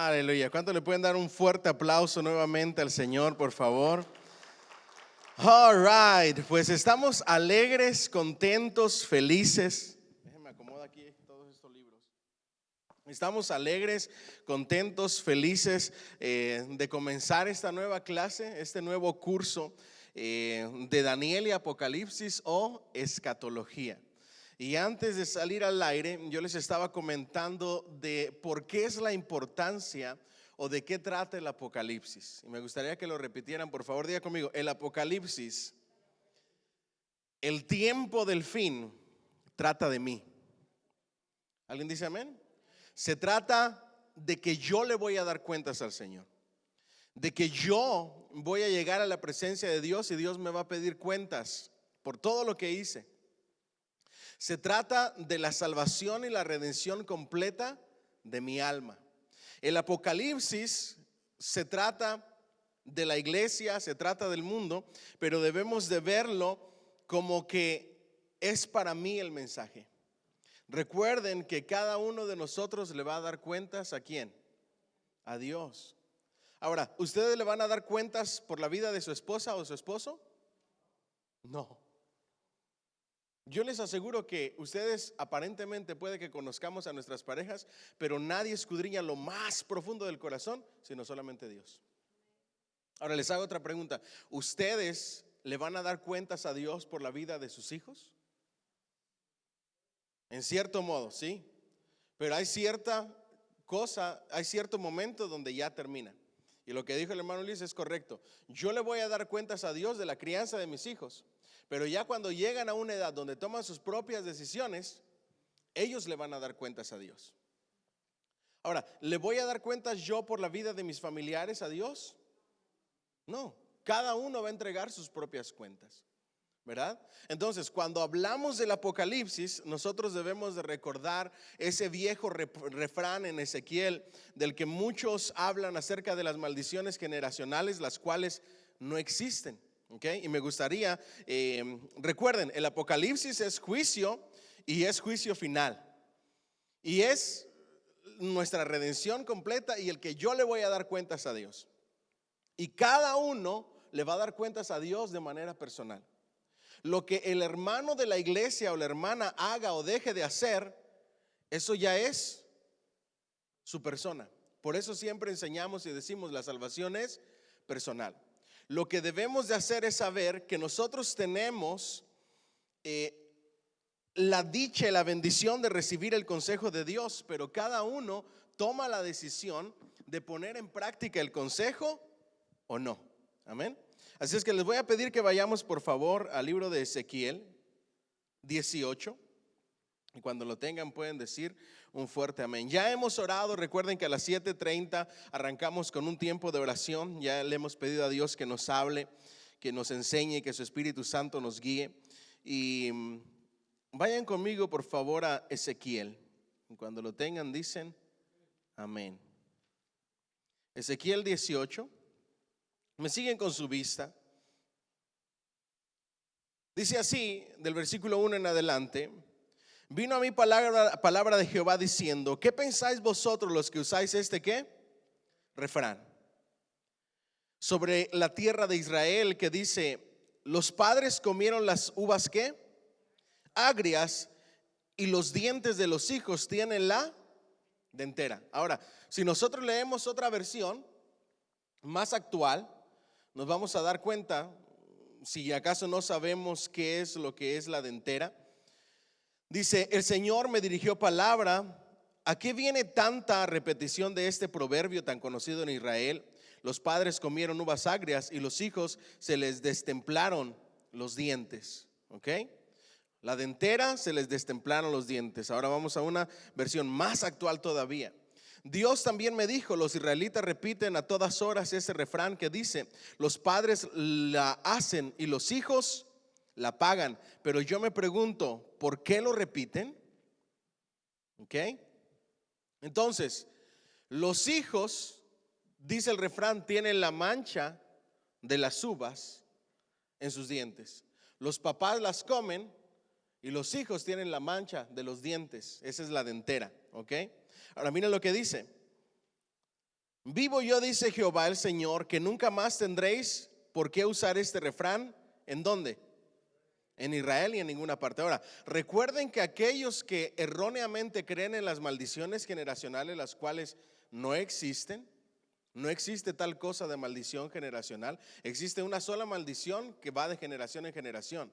Aleluya. ¿Cuánto le pueden dar un fuerte aplauso nuevamente al Señor, por favor? All right, pues estamos alegres, contentos, felices. Déjenme acomodar aquí todos estos libros. Estamos alegres, contentos, felices de comenzar esta nueva clase, este nuevo curso de Daniel y Apocalipsis o escatología. Y antes de salir al aire, yo les estaba comentando de por qué es la importancia o de qué trata el Apocalipsis. Y me gustaría que lo repitieran, por favor, diga conmigo: el Apocalipsis, el tiempo del fin, trata de mí. ¿Alguien dice amén? Se trata de que yo le voy a dar cuentas al Señor, de que yo voy a llegar a la presencia de Dios y Dios me va a pedir cuentas por todo lo que hice. Se trata de la salvación y la redención completa de mi alma. El Apocalipsis se trata de la iglesia, se trata del mundo, pero debemos de verlo como que es para mí el mensaje. Recuerden que cada uno de nosotros le va a dar cuentas ¿a quién? A Dios. Ahora, ¿ustedes le van a dar cuentas por la vida de su esposa o su esposo? No. Yo les aseguro que ustedes aparentemente puede que conozcamos a nuestras parejas, pero nadie escudriña lo más profundo del corazón, sino solamente Dios. Ahora les hago otra pregunta: ¿ustedes le van a dar cuentas a Dios por la vida de sus hijos? En cierto modo, sí, pero hay cierta cosa, hay cierto momento donde ya termina. Y lo que dijo el hermano Luis es correcto. Yo le voy a dar cuentas a Dios de la crianza de mis hijos, pero ya cuando llegan a una edad donde toman sus propias decisiones, ellos le van a dar cuentas a Dios. Ahora, ¿le voy a dar cuentas yo por la vida de mis familiares a Dios? No, cada uno va a entregar sus propias cuentas, ¿verdad? Entonces, cuando hablamos del Apocalipsis, nosotros debemos de recordar ese viejo refrán en Ezequiel, del que muchos hablan acerca de las maldiciones generacionales, las cuales no existen. Okay. Y me gustaría, recuerden, el Apocalipsis es juicio y es juicio final. Y es nuestra redención completa y el que yo le voy a dar cuentas a Dios. Y cada uno le va a dar cuentas a Dios de manera personal. Lo que el hermano de la iglesia o la hermana haga o deje de hacer, eso ya es su persona. Por eso siempre enseñamos y decimos: la salvación es personal. Lo que debemos de hacer es saber que nosotros tenemos la dicha y la bendición de recibir el consejo de Dios, pero cada uno toma la decisión de poner en práctica el consejo o no. Amén. Así es que les voy a pedir que vayamos por favor al libro de Ezequiel 18. Y cuando lo tengan pueden decir un fuerte amén. Ya hemos orado, recuerden que a las 7:30 arrancamos con un tiempo de oración. Ya le hemos pedido a Dios que nos hable, que nos enseñe, que su Espíritu Santo nos guíe. Y vayan conmigo por favor a Ezequiel. Y cuando lo tengan dicen amén. Ezequiel 18. Me siguen con su vista. Dice así, del versículo 1 en adelante: vino a mí palabra de Jehová diciendo: ¿qué pensáis vosotros los que usáis ¿qué? Refrán sobre la tierra de Israel, que dice: los padres comieron las uvas ¿qué? Agrias, y los dientes de los hijos tienen la dentera. Ahora, si nosotros leemos otra versión más actual, nos vamos a dar cuenta, si acaso no sabemos qué es lo que es la dentera. Dice: el Señor me dirigió palabra. ¿A qué viene tanta repetición de este proverbio tan conocido en Israel? Los padres comieron uvas agrias y los hijos se les destemplaron los dientes. ¿Ok? La dentera, se les destemplaron los dientes. Ahora vamos a una versión más actual todavía. Dios también me dijo: los israelitas repiten a todas horas ese refrán que dice: los padres la hacen y los hijos la pagan. Pero yo me pregunto, ¿por qué lo repiten? ¿Ok? Entonces, los hijos, dice el refrán, tienen la mancha de las uvas en sus dientes. Los papás las comen y los hijos tienen la mancha de los dientes. Esa es la dentera. ¿Ok? Ahora miren lo que dice: Vivo yo, dice Jehová el Señor, que nunca más tendréis por qué usar este refrán. ¿En dónde? En Israel y en ninguna parte. Ahora, recuerden que aquellos que erróneamente creen en las maldiciones generacionales, las cuales no existen, no existe tal cosa de maldición generacional. Existe una sola maldición que va de generación en generación.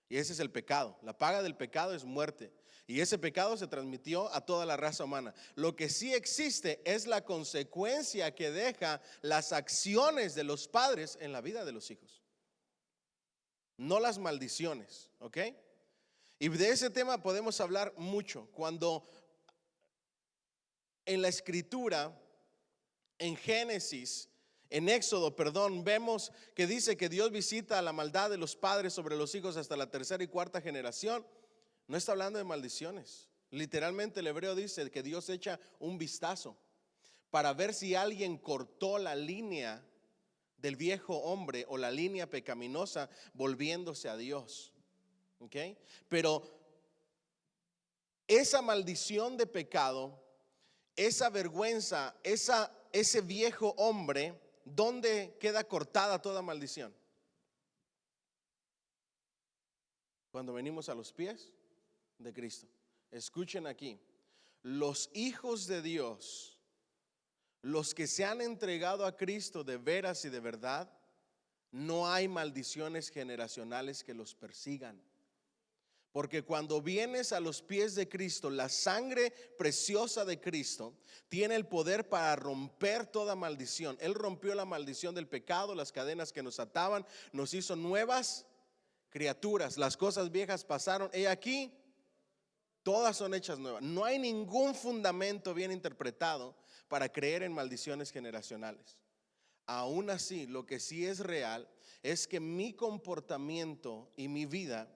Y ese es el pecado. La paga del pecado es muerte. Y ese pecado se transmitió a toda la raza humana. Lo que sí existe es la consecuencia que deja las acciones de los padres en la vida de los hijos. No las maldiciones, ¿ok? Y de ese tema podemos hablar mucho. Cuando en la escritura, en Génesis, en Éxodo, perdón, vemos que dice que Dios visita la maldad de los padres sobre los hijos hasta la tercera y cuarta generación. No está hablando de maldiciones. Literalmente el hebreo dice que Dios echa un vistazo para ver si alguien cortó la línea del viejo hombre o la línea pecaminosa volviéndose a Dios. ¿Ok? Pero esa maldición de pecado, esa vergüenza, ese viejo hombre, ¿dónde queda cortada toda maldición? Cuando venimos a los pies de Cristo. Escuchen aquí, los hijos de Dios, los que se han entregado a Cristo de veras y de verdad, no hay maldiciones generacionales que los persigan. Porque cuando vienes a los pies de Cristo, la sangre preciosa de Cristo tiene el poder para romper toda maldición. Él rompió la maldición del pecado, las cadenas que nos ataban, nos hizo nuevas criaturas. Las cosas viejas pasaron, he aquí, todas son hechas nuevas. No hay ningún fundamento bien interpretado para creer en maldiciones generacionales. Aún así, lo que sí es real es que mi comportamiento y mi vida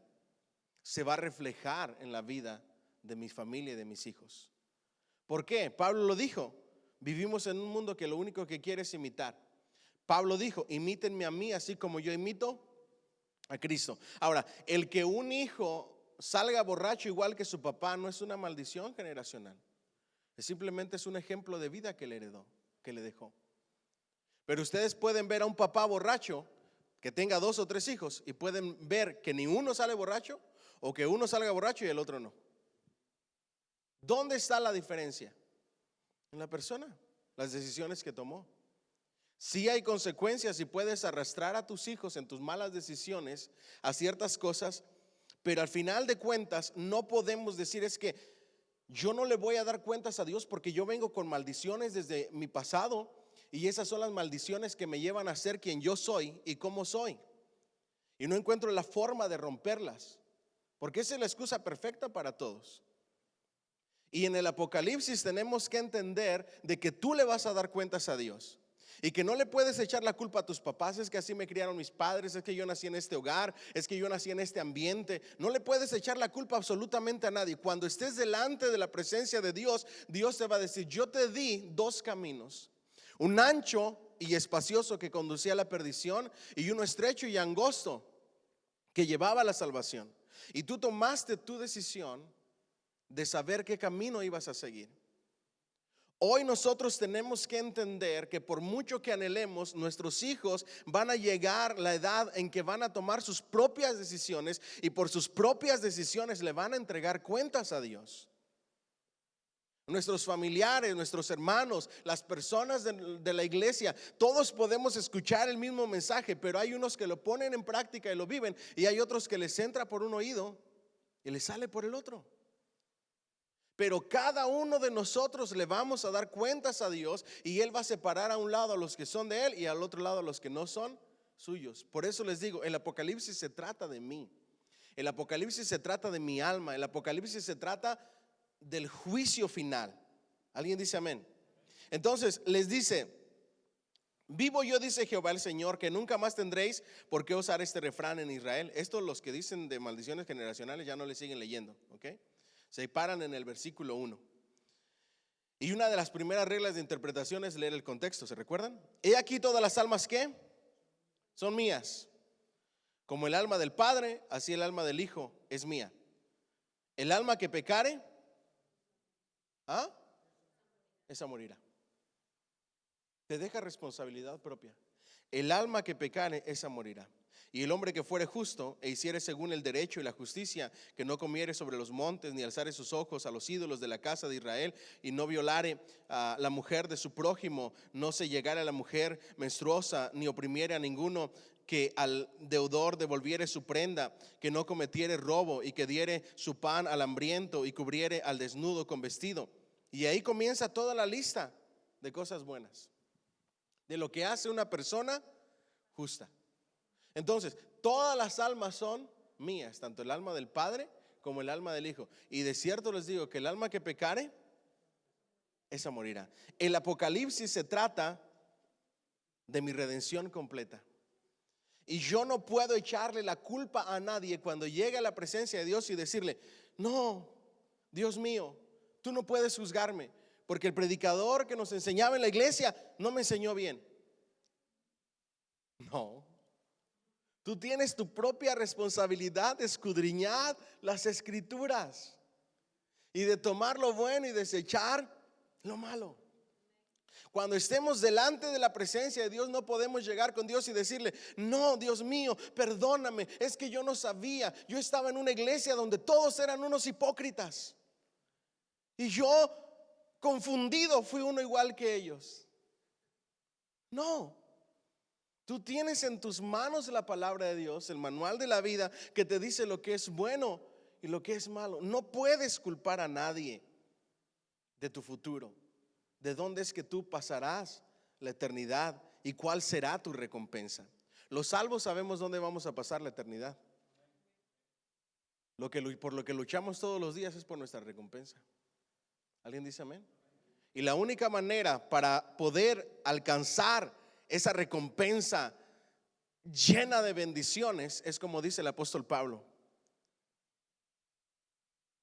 se va a reflejar en la vida de mi familia y de mis hijos. ¿Por qué? Pablo lo dijo. Vivimos en un mundo que lo único que quiere es imitar. Pablo dijo, imítenme a mí así como yo imito a Cristo. Ahora, el que un hijo salga borracho igual que su papá no es una maldición generacional. Simplemente es un ejemplo de vida que le heredó, que le dejó. Pero ustedes pueden ver a un papá borracho que tenga 2 o 3 hijos y pueden ver que ni uno sale borracho o que uno salga borracho y el otro no. ¿Dónde está la diferencia? En la persona, las decisiones que tomó. Sí hay consecuencias y puedes arrastrar a tus hijos en tus malas decisiones a ciertas cosas, pero al final de cuentas no podemos decir es que yo no le voy a dar cuentas a Dios porque yo vengo con maldiciones desde mi pasado y esas son las maldiciones que me llevan a ser quien yo soy y cómo soy. Y no encuentro la forma de romperlas, porque esa es la excusa perfecta para todos. Y en el Apocalipsis tenemos que entender de que tú le vas a dar cuentas a Dios. Y que no le puedes echar la culpa a tus papás, es que así me criaron mis padres, es que yo nací en este hogar, es que yo nací en este ambiente. No le puedes echar la culpa absolutamente a nadie. Cuando estés delante de la presencia de Dios, Dios te va a decir, yo te di 2 caminos. Un ancho y espacioso que conducía a la perdición y uno estrecho y angosto que llevaba a la salvación. Y tú tomaste tu decisión de saber qué camino ibas a seguir. Hoy nosotros tenemos que entender que por mucho que anhelemos, nuestros hijos van a llegar la edad en que van a tomar sus propias decisiones y por sus propias decisiones le van a entregar cuentas a Dios. Nuestros familiares, nuestros hermanos, las personas de la iglesia, todos podemos escuchar el mismo mensaje, pero hay unos que lo ponen en práctica y lo viven, y hay otros que les entra por un oído y les sale por el otro. Pero cada uno de nosotros le vamos a dar cuentas a Dios y Él va a separar a un lado a los que son de Él y al otro lado a los que no son suyos. Por eso les digo, el Apocalipsis se trata de mí. El Apocalipsis se trata de mi alma. El Apocalipsis se trata del juicio final. ¿Alguien dice amén? Entonces les dice, vivo yo, dice Jehová el Señor, que nunca más tendréis por qué usar este refrán en Israel. Esto los que dicen de maldiciones generacionales ya no le siguen leyendo, ¿ok? Se paran en el versículo 1. Y una de las primeras reglas de interpretación es leer el contexto, ¿se recuerdan? He aquí todas las almas que son mías. Como el alma del Padre, así el alma del Hijo es mía. El alma que pecare, esa morirá. Te deja responsabilidad propia. El alma que pecare, esa morirá. Y el hombre que fuere justo e hiciere según el derecho y la justicia, que no comiere sobre los montes, ni alzare sus ojos a los ídolos de la casa de Israel, y no violare a la mujer de su prójimo, no se llegare a la mujer menstruosa, ni oprimiere a ninguno, que al deudor devolviere su prenda, que no cometiere robo, y que diere su pan al hambriento, y cubriere al desnudo con vestido. Y ahí comienza toda la lista de cosas buenas, de lo que hace una persona justa. Entonces, todas las almas son mías, tanto el alma del Padre como el alma del Hijo. Y de cierto les digo que el alma que pecare, esa morirá. El Apocalipsis se trata de mi redención completa. Y yo no puedo echarle la culpa a nadie cuando llegue a la presencia de Dios y decirle: no, Dios mío, tú no puedes juzgarme, porque el predicador que nos enseñaba en la iglesia no me enseñó bien. No. Tú tienes tu propia responsabilidad de escudriñar las escrituras y de tomar lo bueno y desechar lo malo. Cuando estemos delante de la presencia de Dios, no podemos llegar con Dios y decirle: no, Dios mío, perdóname, es que yo no sabía. Yo estaba en una iglesia donde todos eran unos hipócritas y yo, confundido, fui uno igual que ellos. No. Tú tienes en tus manos la palabra de Dios, el manual de la vida, que te dice lo que es bueno y lo que es malo. No puedes culpar a nadie de tu futuro, de dónde es que tú pasarás la eternidad y cuál será tu recompensa. Los salvos sabemos dónde vamos a pasar la eternidad. Por lo que luchamos todos los días es por nuestra recompensa. ¿Alguien dice amén? Y la única manera para poder alcanzar esa recompensa llena de bendiciones es como dice el apóstol Pablo: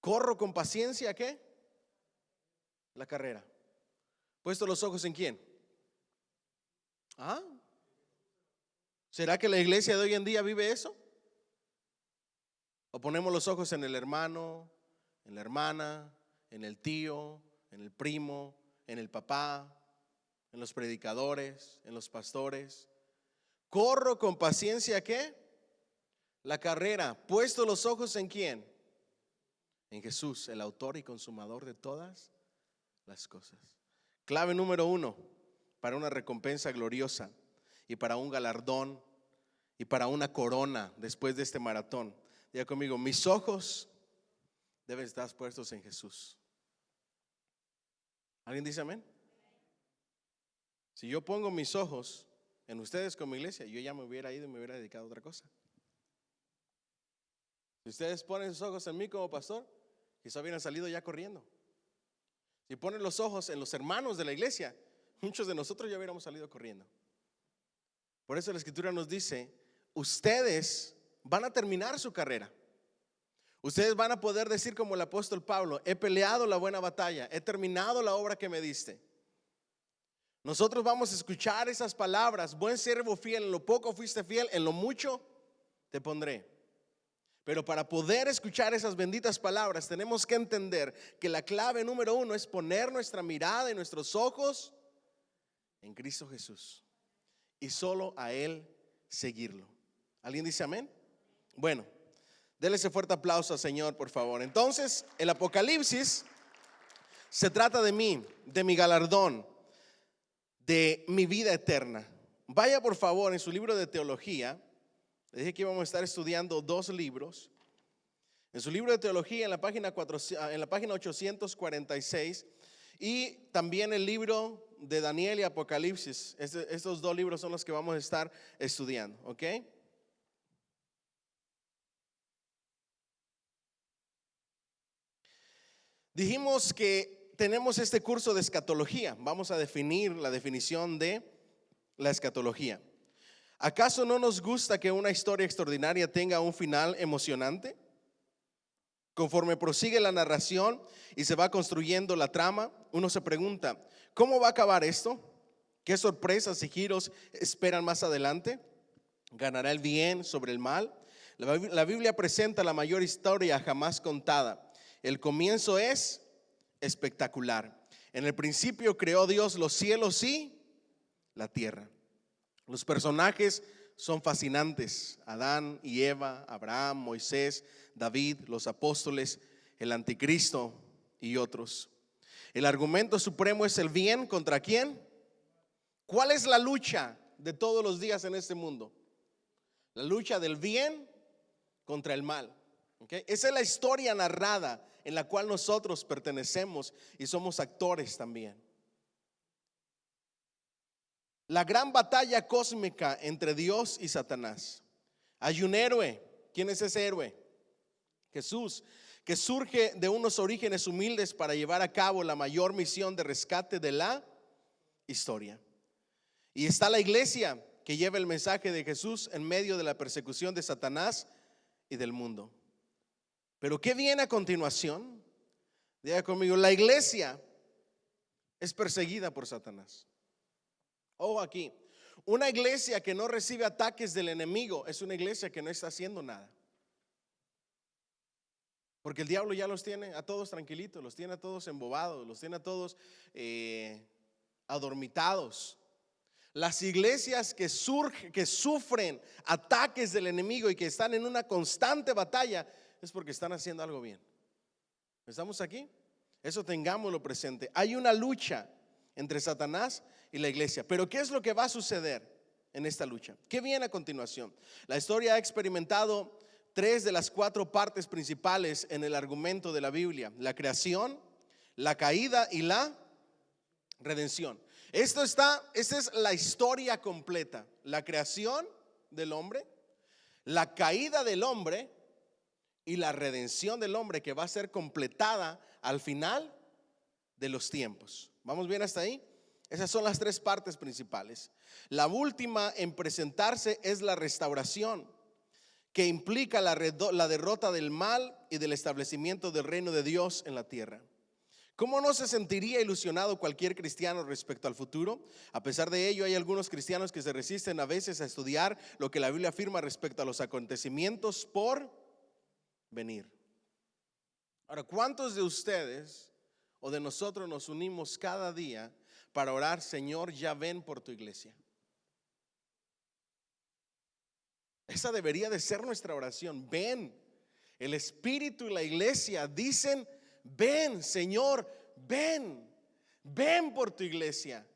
corro con paciencia, ¿qué? La carrera. ¿Puesto los ojos en quién? ¿Será que la iglesia de hoy en día vive eso? ¿O ponemos los ojos en el hermano, en la hermana, en el tío, en el primo, en el papá, en los predicadores, en los pastores? Corro con paciencia, ¿qué? La carrera. Puesto los ojos en quién? En Jesús, el autor y consumador de todas las cosas. Clave número 1 para una recompensa gloriosa y para un galardón y para una corona después de este maratón. Diga conmigo: mis ojos deben estar puestos en Jesús. ¿Alguien dice amén? Si yo pongo mis ojos en ustedes como iglesia, yo ya me hubiera ido y me hubiera dedicado a otra cosa. Si ustedes ponen sus ojos en mí como pastor, quizá hubieran salido ya corriendo. Si ponen los ojos en los hermanos de la iglesia, muchos de nosotros ya hubiéramos salido corriendo. Por eso la escritura nos dice: ustedes van a terminar su carrera. Ustedes van a poder decir como el apóstol Pablo: he peleado la buena batalla, he terminado la obra que me diste. Nosotros vamos a escuchar esas palabras: buen siervo fiel, en lo poco fuiste fiel, en lo mucho te pondré. Pero para poder escuchar esas benditas palabras, tenemos que entender que la clave número 1 es poner nuestra mirada y nuestros ojos en Cristo Jesús y solo a Él seguirlo. ¿Alguien dice amén? Bueno, déle ese fuerte aplauso al Señor, por favor. Entonces, el Apocalipsis se trata de mí, de mi galardón, de mi vida eterna. Vaya por favor en su libro de teología. Le dije que íbamos a estar estudiando 2 libros. En su libro de teología, en la página 846, y también el libro de Daniel y Apocalipsis. Estos 2 libros son los que vamos a estar estudiando, ¿ok? Dijimos que tenemos este curso de escatología. Vamos a definir la definición de la escatología. ¿Acaso no nos gusta que una historia extraordinaria tenga un final emocionante? Conforme prosigue la narración y se va construyendo la trama, uno se pregunta: ¿cómo va a acabar esto? ¿Qué sorpresas y giros esperan más adelante? ¿Ganará el bien sobre el mal? La Biblia presenta la mayor historia jamás contada. El comienzo es espectacular. En el principio creó Dios los cielos y la tierra. Los personajes son fascinantes: Adán y Eva, Abraham, Moisés, David, los apóstoles, el anticristo y otros. El argumento supremo es el bien contra quién. ¿Cuál es la lucha de todos los días en este mundo? La lucha del bien contra el mal. ¿Okay? Esa es la historia narrada en la cual nosotros pertenecemos y somos actores también. La gran batalla cósmica entre Dios y Satanás. Hay un héroe. ¿Quién es ese héroe? Jesús, que surge de unos orígenes humildes para llevar a cabo la mayor misión de rescate de la historia. Y está la iglesia, que lleva el mensaje de Jesús en medio de la persecución de Satanás y del mundo. Pero ¿qué viene a continuación? Diga conmigo: la iglesia es perseguida por Satanás. Ojo aquí, una iglesia que no recibe ataques del enemigo es una iglesia que no está haciendo nada. Porque el diablo ya los tiene a todos tranquilitos, los tiene a todos embobados, los tiene a todos adormitados. Las iglesias que sufren ataques del enemigo y que están en una constante batalla es porque están haciendo algo bien. ¿Estamos aquí? Eso tengámoslo presente. Hay una lucha entre Satanás y la iglesia. Pero ¿qué es lo que va a suceder en esta lucha? ¿Qué viene a continuación? La historia ha experimentado 3 de las 4 partes principales en el argumento de la Biblia: la creación, la caída y la redención. Esta es la historia completa: la creación del hombre, la caída del hombre y la redención del hombre, que va a ser completada al final de los tiempos. ¿Vamos bien hasta ahí? Esas son las 3 partes principales. La última en presentarse es la restauración, que implica la derrota del mal y del establecimiento del reino de Dios en la tierra. ¿Cómo no se sentiría ilusionado cualquier cristiano respecto al futuro? A pesar de ello, hay algunos cristianos que se resisten a veces a estudiar lo que la Biblia afirma respecto a los acontecimientos por venir. Ahora, ¿cuántos de ustedes o de nosotros nos unimos cada día para orar: Señor, ya ven por tu iglesia? Esa debería de ser nuestra oración. Ven. El Espíritu y la iglesia dicen: ven, Señor, ven. Ven por tu iglesia.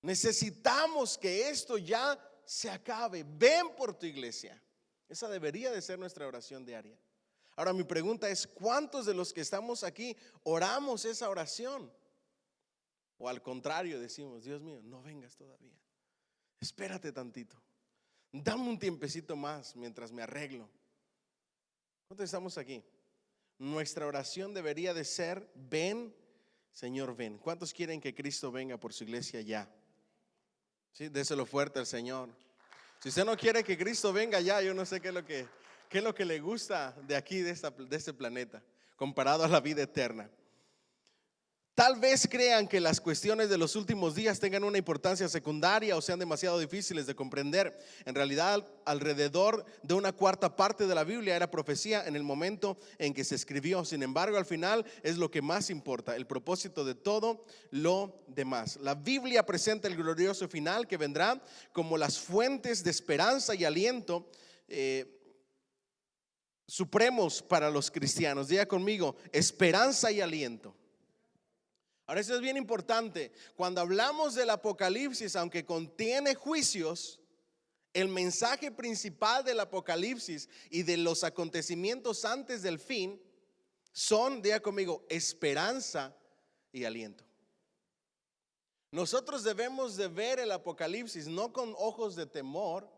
Necesitamos que esto ya se acabe. Ven por tu iglesia. Esa debería de ser nuestra oración diaria. Ahora, mi pregunta es: ¿cuántos de los que estamos aquí oramos esa oración? O al contrario, decimos: Dios mío, no vengas todavía, espérate tantito, dame un tiempecito más mientras me arreglo. ¿Cuántos estamos aquí? Nuestra oración debería de ser: ven, Señor, ven. ¿Cuántos quieren que Cristo venga por su iglesia ya? Sí, déselo fuerte al Señor. Si usted no quiere que Cristo venga ya, yo no sé qué es lo que le gusta de aquí, de este planeta, comparado a la vida eterna. Tal vez crean que las cuestiones de los últimos días tengan una importancia secundaria o sean demasiado difíciles de comprender. En realidad, alrededor de una 1/4 parte de la Biblia era profecía en el momento en que se escribió. Sin embargo, al final es lo que más importa, el propósito de todo lo demás. La Biblia presenta el glorioso final que vendrá como las fuentes de esperanza y aliento supremos para los cristianos. Diga conmigo: esperanza y aliento. Ahora, eso es bien importante. Cuando hablamos del Apocalipsis, aunque contiene juicios, el mensaje principal del Apocalipsis y de los acontecimientos antes del fin son, diga conmigo, esperanza y aliento. Nosotros debemos de ver el Apocalipsis no con ojos de temor,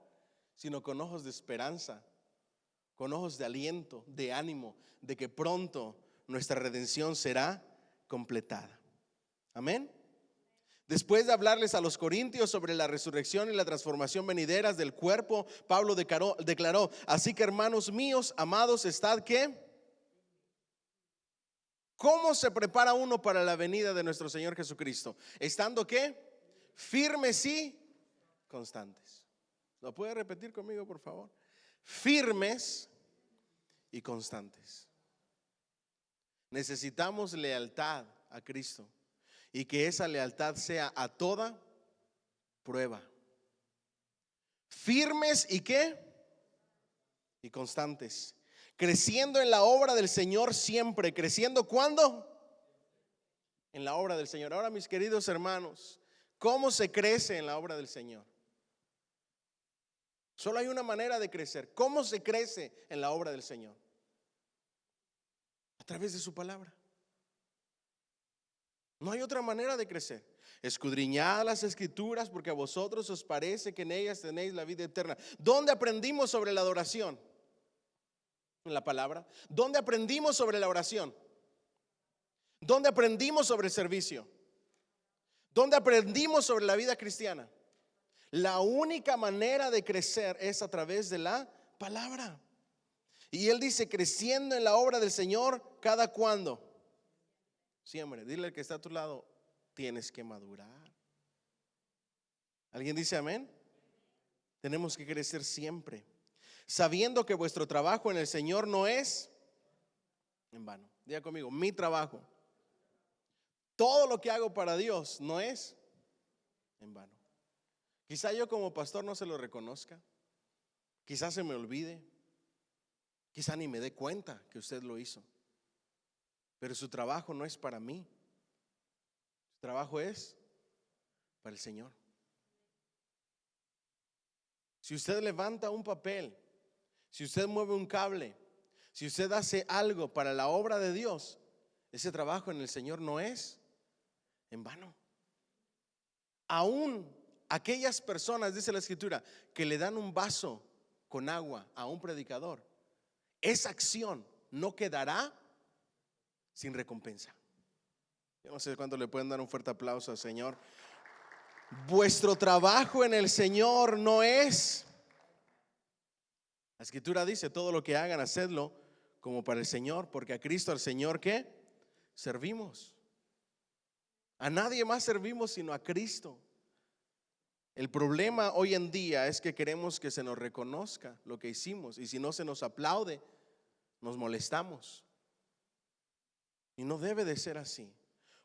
sino con ojos de esperanza, con ojos de aliento, de ánimo, de que pronto nuestra redención será completada. Amén. Después de hablarles a los corintios sobre la resurrección y la transformación venideras del cuerpo, Pablo declaró: así que, hermanos míos, amados, estad ¿qué? ¿Cómo se prepara uno para la venida de nuestro Señor Jesucristo? Estando ¿qué? Firmes y constantes. ¿Lo puede repetir conmigo, por favor? Firmes y constantes. Necesitamos lealtad a Cristo. y que esa lealtad sea a toda prueba. Firmes y ¿qué? Y constantes, creciendo en la obra del Señor siempre. ¿Creciendo cuándo? En la obra del Señor. Ahora, mis queridos hermanos, ¿cómo se crece en la obra del Señor? Solo hay una manera de crecer. ¿Cómo se crece en la obra del Señor? A través de su palabra. No hay otra manera de crecer. Escudriñad las escrituras, porque a vosotros os parece que en ellas tenéis la vida eterna. ¿Dónde aprendimos sobre la adoración? En la palabra. ¿Dónde aprendimos sobre la oración? ¿Dónde aprendimos sobre el servicio? ¿Dónde aprendimos sobre la vida cristiana? La única manera de crecer es a través de la palabra. Y él dice, creciendo en la obra del Señor, ¿cada cuándo? Siempre. Dile al que está a tu lado, tienes que madurar. ¿Alguien dice amén? Tenemos que crecer siempre, sabiendo que vuestro trabajo en el Señor no es en vano. Diga conmigo, mi trabajo, todo lo que hago para Dios no es en vano. Quizá yo como pastor no se lo reconozca, quizá se me olvide, quizá ni me dé cuenta que usted lo hizo, pero su trabajo no es para mí, su trabajo es para el Señor. Si usted levanta un papel, si usted mueve un cable, si usted hace algo para la obra de Dios, ese trabajo en el Señor no es en vano. Aún aquellas personas, dice la Escritura, que le dan un vaso con agua a un predicador, esa acción no quedará sin recompensa. Yo no sé cuánto le pueden dar un fuerte aplauso al Señor. Vuestro trabajo en el Señor no es. La Escritura dice, todo lo que hagan, hacedlo como para el Señor, porque a Cristo, al Señor, ¿qué? Servimos. A nadie más servimos sino a Cristo. El problema hoy en día es que queremos que se nos reconozca lo que hicimos, y si no se nos aplaude, nos molestamos. Y no debe de ser así.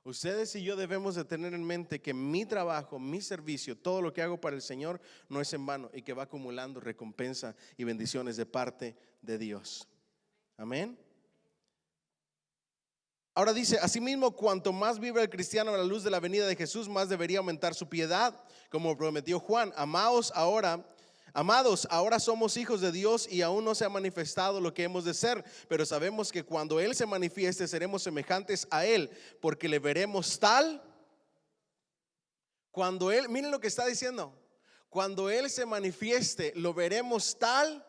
Ustedes y yo debemos de tener en mente que mi trabajo, mi servicio, todo lo que hago para el Señor no es en vano, y que va acumulando recompensa y bendiciones de parte de Dios. Amén. Ahora dice, asimismo, cuanto más vive el cristiano a la luz de la venida de Jesús, más debería aumentar su piedad, como prometió Juan. Amados, ahora somos hijos de Dios, y aún no se ha manifestado lo que hemos de ser, pero sabemos que cuando Él se manifieste seremos semejantes a Él, porque le veremos tal. Cuando Él, miren lo que está diciendo, cuando Él se manifieste lo veremos tal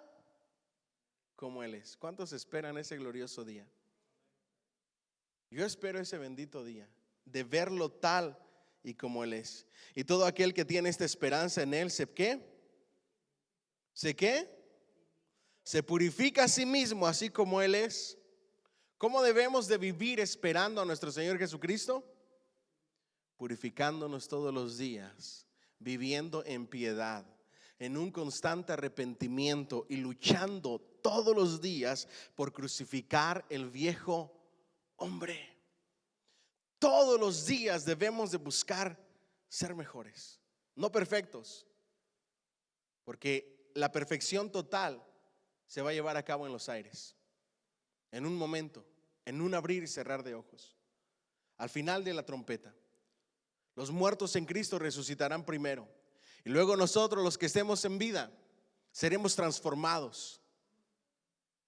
como Él es. ¿Cuántos esperan ese glorioso día? Yo espero ese bendito día de verlo tal y como Él es. Y todo aquel que tiene esta esperanza en Él, ¿qué? Se purifica a sí mismo, así como Él es. ¿Cómo debemos de vivir esperando a nuestro Señor Jesucristo? Purificándonos todos los días, viviendo en piedad, en un constante arrepentimiento, y luchando todos los días por crucificar el viejo hombre. Todos los días debemos de buscar ser mejores, no perfectos, porque la perfección total se va a llevar a cabo en los aires, en un momento, en un abrir y cerrar de ojos, al final de la trompeta. Los muertos en Cristo resucitarán primero, y luego nosotros, los que estemos en vida, seremos transformados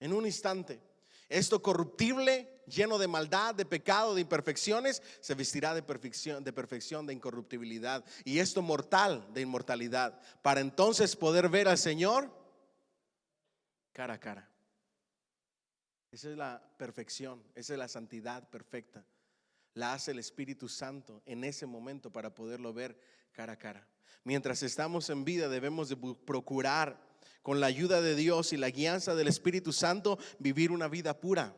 en un instante. Esto corruptible, lleno de maldad, de pecado, de imperfecciones, se vestirá de perfección, de incorruptibilidad, y esto mortal, de inmortalidad, para entonces poder ver al Señor cara a cara. Esa es la perfección, esa es la santidad perfecta. La hace el Espíritu Santo en ese momento para poderlo ver cara a cara. Mientras estamos en vida, debemos de procurar, con la ayuda de Dios y la guianza del Espíritu Santo, vivir una vida pura,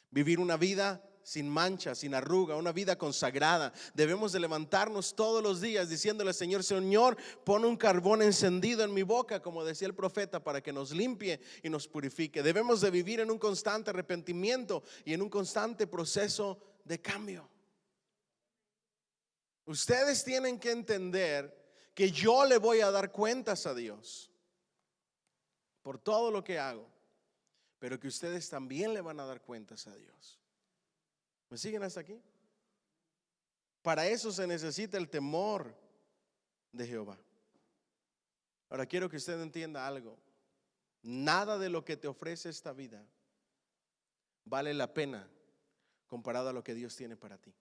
vivir una vida sin mancha, sin arruga, una vida consagrada. Debemos de levantarnos todos los días diciéndole al Señor: Señor, pon un carbón encendido en mi boca, como decía el profeta, para que nos limpie y nos purifique. Debemos de vivir en un constante arrepentimiento y en un constante proceso de cambio. Ustedes tienen que entender que yo le voy a dar cuentas a Dios por todo lo que hago, pero que ustedes también le van a dar cuentas a Dios. ¿Me siguen hasta aquí? Para eso se necesita el temor de Jehová. Ahora quiero que usted entienda algo. Nada de lo que te ofrece esta vida vale la pena comparado a lo que Dios tiene para ti.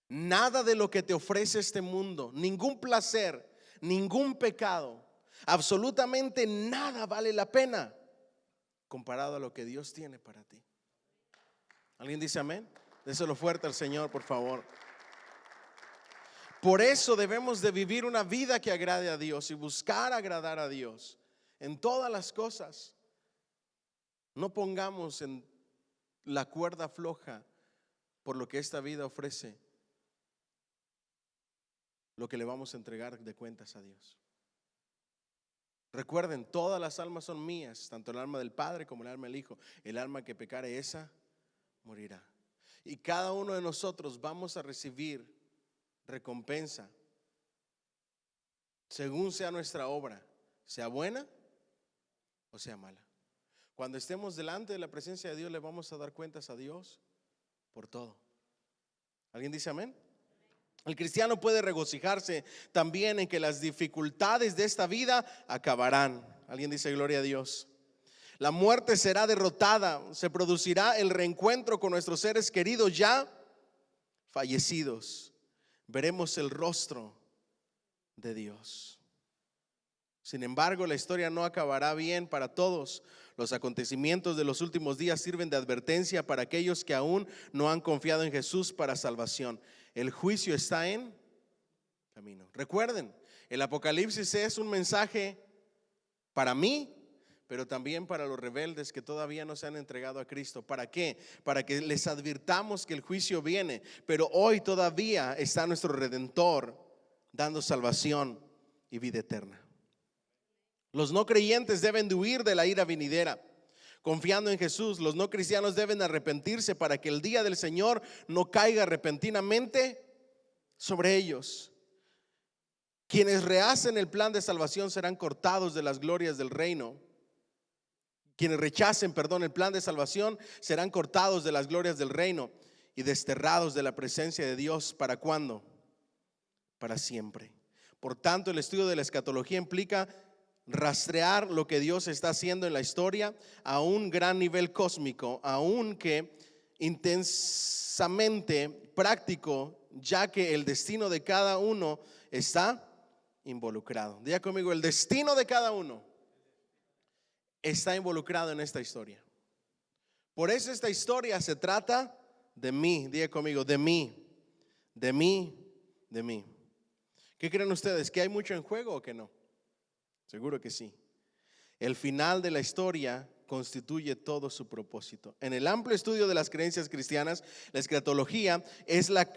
Nada de lo que te ofrece este mundo, ningún placer, ningún pecado, absolutamente nada vale la pena comparado a lo que Dios tiene para ti. ¿Alguien dice amén? Déselo fuerte al Señor, por favor. Por eso debemos de vivir una vida que agrade a Dios y buscar agradar a Dios en todas las cosas. No pongamos en la cuerda floja por lo que esta vida ofrece, lo que le vamos a entregar de cuentas a Dios. Recuerden, todas las almas son mías, tanto el alma del Padre como el alma del Hijo. El alma que pecare, esa morirá. Y cada uno de nosotros vamos a recibir recompensa según sea nuestra obra, sea buena o sea mala. Cuando estemos delante de la presencia de Dios, le vamos a dar cuentas a Dios por todo. ¿Alguien dice amén? El cristiano puede regocijarse también en que las dificultades de esta vida acabarán. ¿Alguien dice gloria a Dios? La muerte será derrotada, se producirá el reencuentro con nuestros seres queridos ya fallecidos. Veremos el rostro de Dios. Sin embargo, la historia no acabará bien para todos. Los acontecimientos de los últimos días sirven de advertencia para aquellos que aún no han confiado en Jesús para salvación. El juicio está en camino. Recuerden, el Apocalipsis es un mensaje para mí, pero también para los rebeldes que todavía no se han entregado a Cristo. ¿Para qué? Para que les advirtamos que el juicio viene, pero hoy todavía está nuestro Redentor dando salvación y vida eterna. Los no creyentes deben de huir de la ira venidera, confiando en Jesús. Los no cristianos deben arrepentirse para que el día del Señor no caiga repentinamente sobre ellos. Quienes rehacen el plan de salvación serán cortados de las glorias del reino. Quienes rechacen, el plan de salvación serán cortados de las glorias del reino y desterrados de la presencia de Dios. ¿Para cuándo? Para siempre. Por tanto, el estudio de la escatología implica rastrear lo que Dios está haciendo en la historia a un gran nivel cósmico, aunque intensamente práctico, ya que el destino de cada uno está involucrado. Diga conmigo, el destino de cada uno está involucrado en esta historia. Por eso esta historia se trata de mí. Diga conmigo, de mí, de mí, de mí. ¿Qué creen ustedes? ¿Que hay mucho en juego o que no? Seguro que sí. El final de la historia constituye todo su propósito. En el amplio estudio de las creencias cristianas, la escatología es la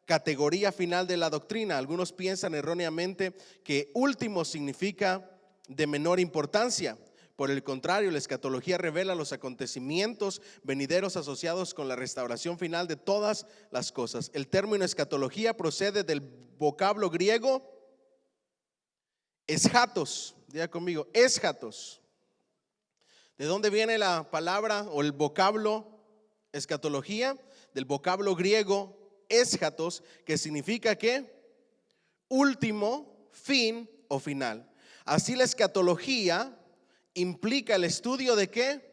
categoría final de la doctrina. Algunos piensan erróneamente que último significa de menor importancia. Por el contrario, la escatología revela los acontecimientos venideros asociados con la restauración final de todas las cosas. El término escatología procede del vocablo griego eschatos. Diga conmigo, eschatos. ¿De dónde viene la palabra o el vocablo escatología? Del vocablo griego eschatos, que significa ¿qué? Último, fin o final. Así la escatología implica el estudio de ¿qué?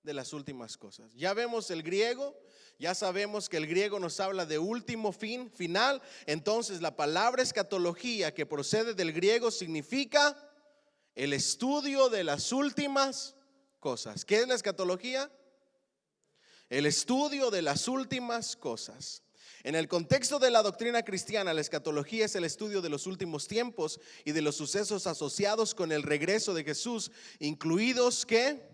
De las últimas cosas. Ya vemos el griego, ya sabemos que el griego nos habla de último, fin, final. Entonces la palabra escatología, que procede del griego, significa el estudio de las últimas cosas. ¿Qué es la escatología? El estudio de las últimas cosas. En el contexto de la doctrina cristiana, la escatología es el estudio de los últimos tiempos y de los sucesos asociados con el regreso de Jesús, incluidos ¿qué?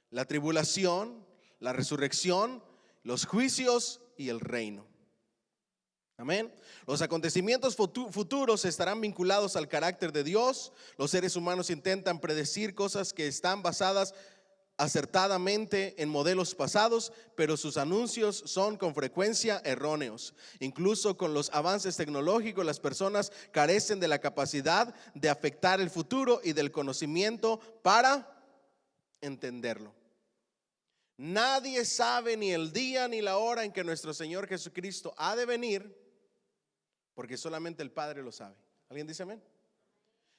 La tribulación, la resurrección, los juicios y el reino. Amén. Los acontecimientos futuros estarán vinculados al carácter de Dios. Los seres humanos intentan predecir cosas que están basadas acertadamente en modelos pasados, pero sus anuncios son con frecuencia erróneos. Incluso con los avances tecnológicos, las personas carecen de la capacidad de afectar el futuro y del conocimiento para entenderlo. Nadie sabe ni el día ni la hora en que nuestro Señor Jesucristo ha de venir, porque solamente el Padre lo sabe. ¿Alguien dice amén?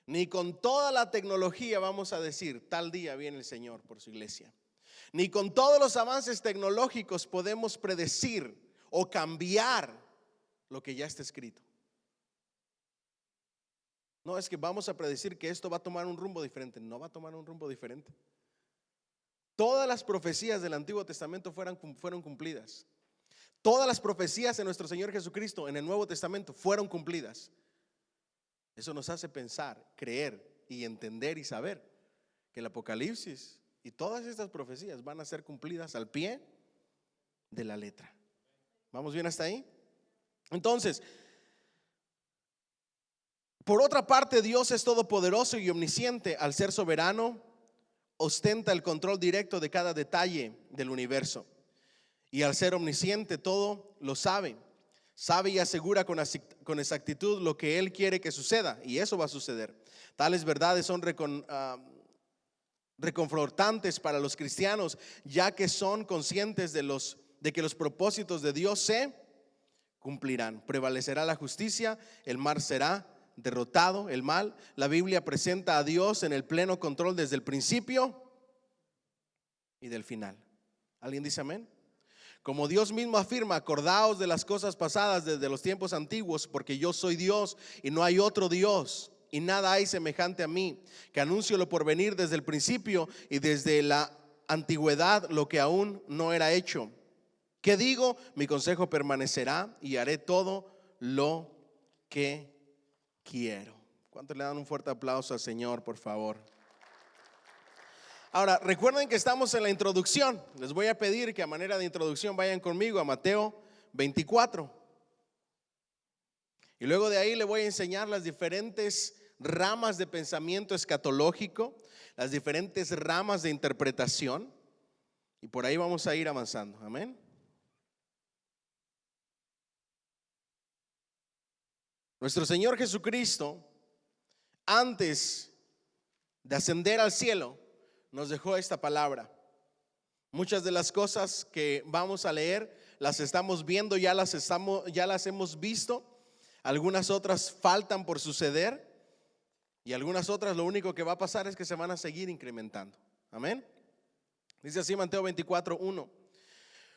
Ni con toda la tecnología vamos a decir tal día viene el Señor por su iglesia. Ni con todos los avances tecnológicos podemos predecir o cambiar lo que ya está escrito. No es que vamos a predecir que esto va a tomar un rumbo diferente. No va a tomar un rumbo diferente. Todas las profecías del Antiguo Testamento fueron cumplidas. Todas las profecías de nuestro Señor Jesucristo en el Nuevo Testamento fueron cumplidas. Eso nos hace pensar, creer y entender y saber que el Apocalipsis y todas estas profecías van a ser cumplidas al pie de la letra. ¿Vamos bien hasta ahí? Entonces, por otra parte, Dios es todopoderoso y omnisciente. Al ser soberano, ostenta el control directo de cada detalle del universo. Y al ser omnisciente, todo lo sabe. Sabe y asegura con exactitud lo que Él quiere que suceda, y eso va a suceder. Tales verdades son reconfortantes para los cristianos, ya que son conscientes de que los propósitos de Dios se cumplirán. Prevalecerá la justicia, el mal será derrotado, el mal. La Biblia presenta a Dios en el pleno control desde el principio y del final. ¿Alguien dice amén? Como Dios mismo afirma, acordaos de las cosas pasadas desde los tiempos antiguos, porque yo soy Dios y no hay otro Dios, y nada hay semejante a mí, que anuncio lo por venir desde el principio y desde la antigüedad lo que aún no era hecho. ¿Qué digo? Mi consejo permanecerá y haré todo lo que quiero. ¿Cuántos le dan un fuerte aplauso al Señor, por favor? Ahora, recuerden que estamos en la introducción. Les voy a pedir que a manera de introducción vayan conmigo a Mateo 24. Y luego de ahí le voy a enseñar las diferentes ramas de pensamiento escatológico, las diferentes ramas de interpretación. Y por ahí vamos a ir avanzando. Amén. Nuestro Señor Jesucristo, antes de ascender al cielo, nos dejó esta palabra. Muchas de las cosas que vamos a leer las estamos viendo, ya las hemos visto. Algunas otras faltan por suceder y algunas otras lo único que va a pasar es que se van a seguir incrementando. Amén. Dice así Mateo 24:1.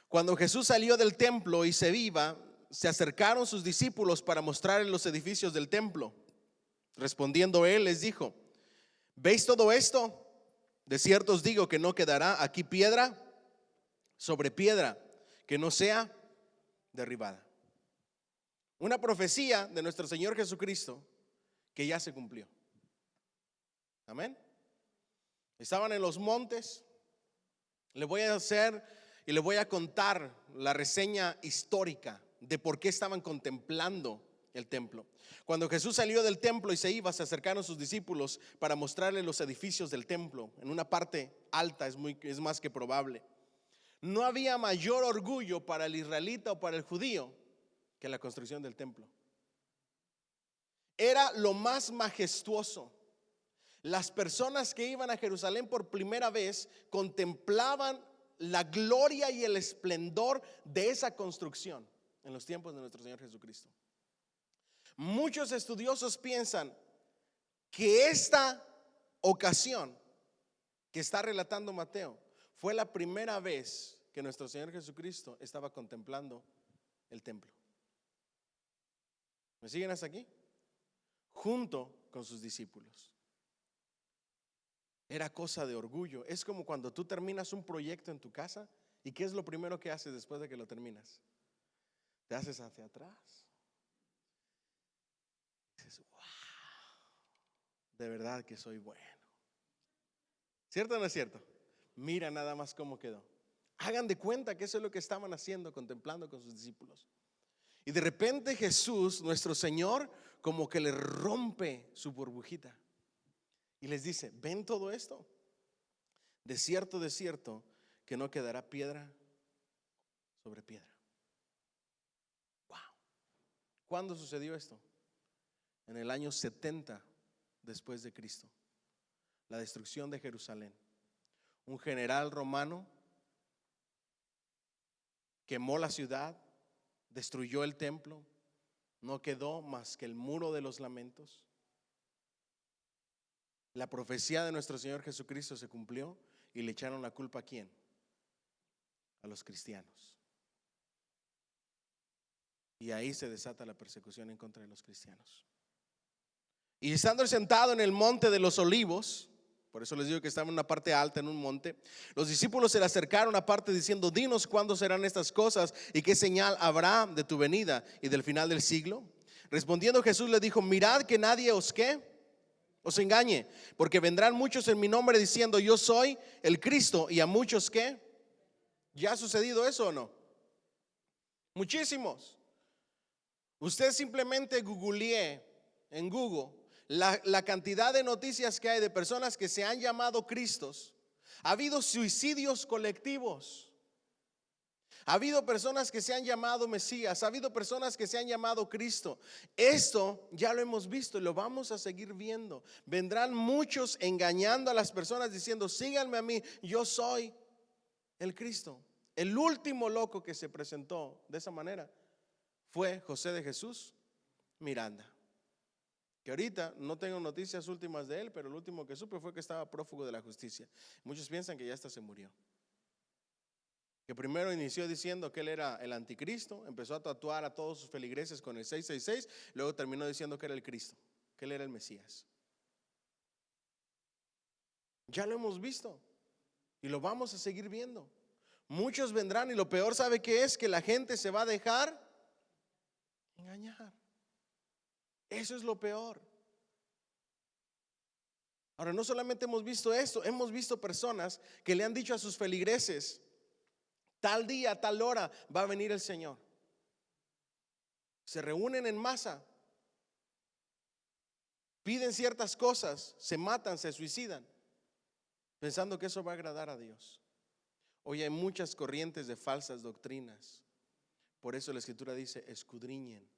Cuando Jesús salió del templo y se iba, se acercaron sus discípulos para mostrarle los edificios del templo. Respondiendo él les dijo: ¿veis todo esto? De cierto os digo que no quedará aquí piedra sobre piedra que no sea derribada. Una profecía de nuestro Señor Jesucristo que ya se cumplió. Amén. Estaban en los montes. Le voy a hacer y le voy a contar la reseña histórica de por qué estaban contemplando el templo. Cuando Jesús salió del templo y se iba, se acercaron sus discípulos para mostrarle los edificios del templo. En una parte alta es más que probable. No había mayor orgullo para el israelita o para el judío que la construcción del templo. Era lo más majestuoso. Las personas que iban a Jerusalén por primera vez contemplaban la gloria y el esplendor de esa construcción en los tiempos de nuestro Señor Jesucristo. Muchos estudiosos piensan que esta ocasión que está relatando Mateo fue la primera vez que nuestro Señor Jesucristo estaba contemplando el templo. ¿Me siguen hasta aquí? Junto con sus discípulos. Era cosa de orgullo. Es como cuando tú terminas un proyecto en tu casa y ¿qué es lo primero que haces después de que lo terminas? Te haces hacia atrás. Dices, wow, de verdad que soy bueno. ¿Cierto o no es cierto? Mira nada más cómo quedó. Hagan de cuenta que eso es lo que estaban haciendo, contemplando con sus discípulos. Y de repente Jesús, nuestro Señor, como que le rompe su burbujita y les dice: ¿ven todo esto? De cierto, que no quedará piedra sobre piedra. Wow. ¿Cuándo sucedió esto? En el año 70 después de Cristo. La destrucción de Jerusalén. Un general romano quemó la ciudad, destruyó el templo, no quedó más que el muro de los lamentos. La profecía de nuestro Señor Jesucristo se cumplió y le echaron la culpa ¿a quién? A los cristianos. Y ahí se desata la persecución en contra de los cristianos. Y estando sentado en el monte de los olivos, por eso les digo que estaba en una parte alta, en un monte, los discípulos se le acercaron aparte diciendo: dinos cuándo serán estas cosas y qué señal habrá de tu venida y del final del siglo. Respondiendo Jesús les dijo: mirad que nadie os engañe, porque vendrán muchos en mi nombre diciendo: yo soy el Cristo, y a muchos ¿qué? ¿Ya ha sucedido eso o no? Muchísimos. Usted simplemente googlee en Google la cantidad de noticias que hay de personas que se han llamado Cristos. Ha habido suicidios colectivos. Ha habido personas que se han llamado Mesías. Ha habido personas que se han llamado Cristo. Esto ya lo hemos visto y lo vamos a seguir viendo. Vendrán muchos engañando a las personas diciendo: síganme a mí, yo soy el Cristo. El último loco que se presentó de esa manera fue José de Jesús Miranda, que ahorita no tengo noticias últimas de él, pero el último que supe fue que estaba prófugo de la justicia. Muchos piensan que ya hasta se murió. Que primero inició diciendo que él era el anticristo, empezó a tatuar a todos sus feligreses con el 666, luego terminó diciendo que era el Cristo, que él era el Mesías. Ya lo hemos visto y lo vamos a seguir viendo. Muchos vendrán y lo peor, ¿sabe qué es? Que la gente se va a dejar engañar. Eso es lo peor. Ahora, no solamente hemos visto esto, hemos visto personas que le han dicho a sus feligreses: tal día, tal hora va a venir el Señor. Se reúnen en masa, piden ciertas cosas, se matan, se suicidan, pensando que eso va a agradar a Dios. Hoy hay muchas corrientes de falsas doctrinas. Por eso la Escritura dice: escudriñen.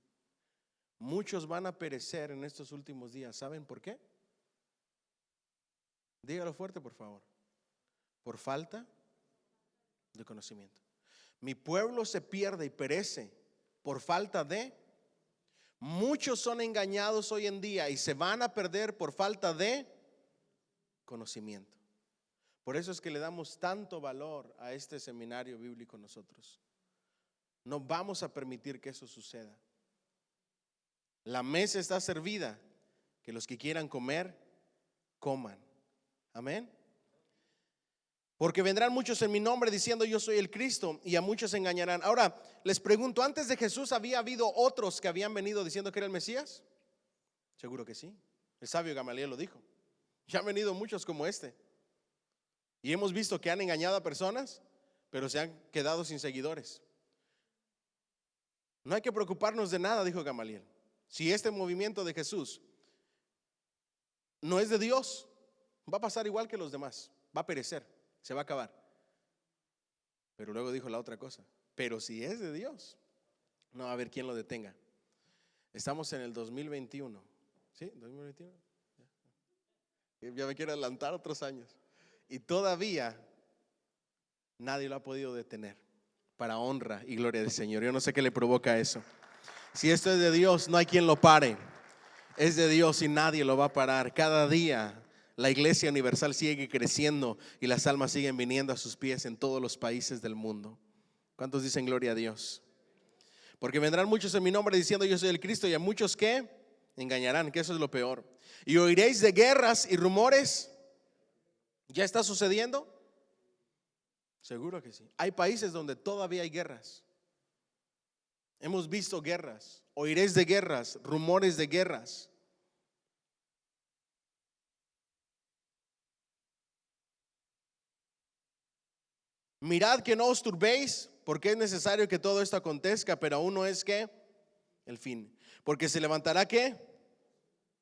Muchos van a perecer en estos últimos días. ¿Saben por qué? Dígalo fuerte, por favor. Por falta de conocimiento. Mi pueblo se pierde y perece por falta de. Muchos son engañados hoy en día y se van a perder por falta de conocimiento. Por eso es que le damos tanto valor a este seminario bíblico nosotros. No vamos a permitir que eso suceda. La mesa está servida, que los que quieran comer, coman. Amén. Porque vendrán muchos en mi nombre diciendo: yo soy el Cristo, y a muchos engañarán. Ahora les pregunto, ¿antes de Jesús había habido otros que habían venido diciendo que era el Mesías? Seguro que sí. El sabio Gamaliel lo dijo. Ya han venido muchos como este. Y hemos visto que han engañado a personas, pero se han quedado sin seguidores. No hay que preocuparnos de nada, dijo Gamaliel. Si este movimiento de Jesús no es de Dios, va a pasar igual que los demás. Va a perecer, se va a acabar. Pero luego dijo la otra cosa: pero si es de Dios, no va a haber quien lo detenga. Estamos en el 2021. ¿Sí? 2021. Ya me quiero adelantar otros años. Y todavía nadie lo ha podido detener, para honra y gloria del Señor. Yo no sé qué le provoca eso. Si esto es de Dios, no hay quien lo pare. Es de Dios y nadie lo va a parar. Cada día la Iglesia Universal sigue creciendo y las almas siguen viniendo a sus pies en todos los países del mundo. ¿Cuántos dicen gloria a Dios? Porque vendrán muchos en mi nombre diciendo: yo soy el Cristo, y a muchos que engañarán, que eso es lo peor. Y oiréis de guerras y rumores. ¿Ya está sucediendo? Seguro que sí. Hay países donde todavía hay guerras. Hemos visto guerras. Oiréis de guerras, rumores de guerras. Mirad que no os turbéis, porque es necesario que todo esto acontezca, pero aún no es que el fin. Porque se levantará ¿qué?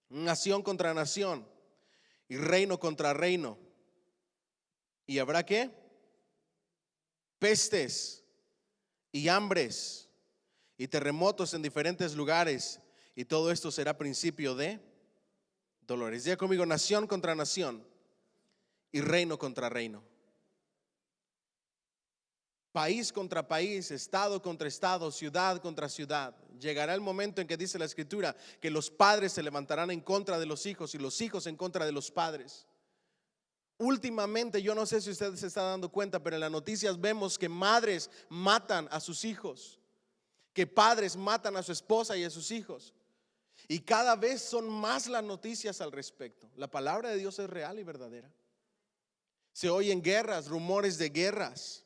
Nación contra nación y reino contra reino. ¿Y habrá qué? Pestes y hambres y terremotos en diferentes lugares. Y todo esto será principio de dolores. Diga conmigo, nación contra nación y reino contra reino. País contra país, estado contra estado, ciudad contra ciudad. Llegará el momento en que dice la Escritura que los padres se levantarán en contra de los hijos y los hijos en contra de los padres. Últimamente, yo no sé si usted se está dando cuenta, pero en las noticias vemos que madres matan a sus hijos, que padres matan a su esposa y a sus hijos. Y cada vez son más las noticias al respecto. La palabra de Dios es real y verdadera. Se oyen guerras, rumores de guerras.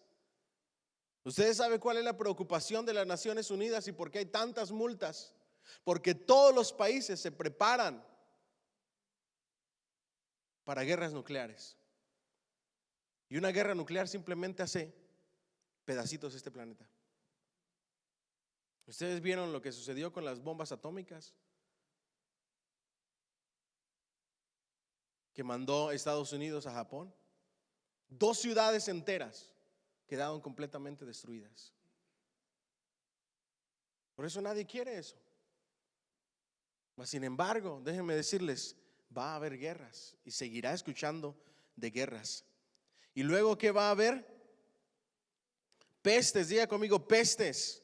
Ustedes saben cuál es la preocupación de las Naciones Unidas y por qué hay tantas multas. Porque todos los países se preparan para guerras nucleares. Y una guerra nuclear simplemente hace pedacitos este planeta. ¿Ustedes vieron lo que sucedió con las bombas atómicas que mandó Estados Unidos a Japón? 2 ciudades enteras quedaron completamente destruidas. Por eso nadie quiere eso. Mas sin embargo, déjenme decirles, va a haber guerras y seguirá escuchando de guerras. Y luego, ¿qué va a haber? Pestes, diga conmigo, pestes,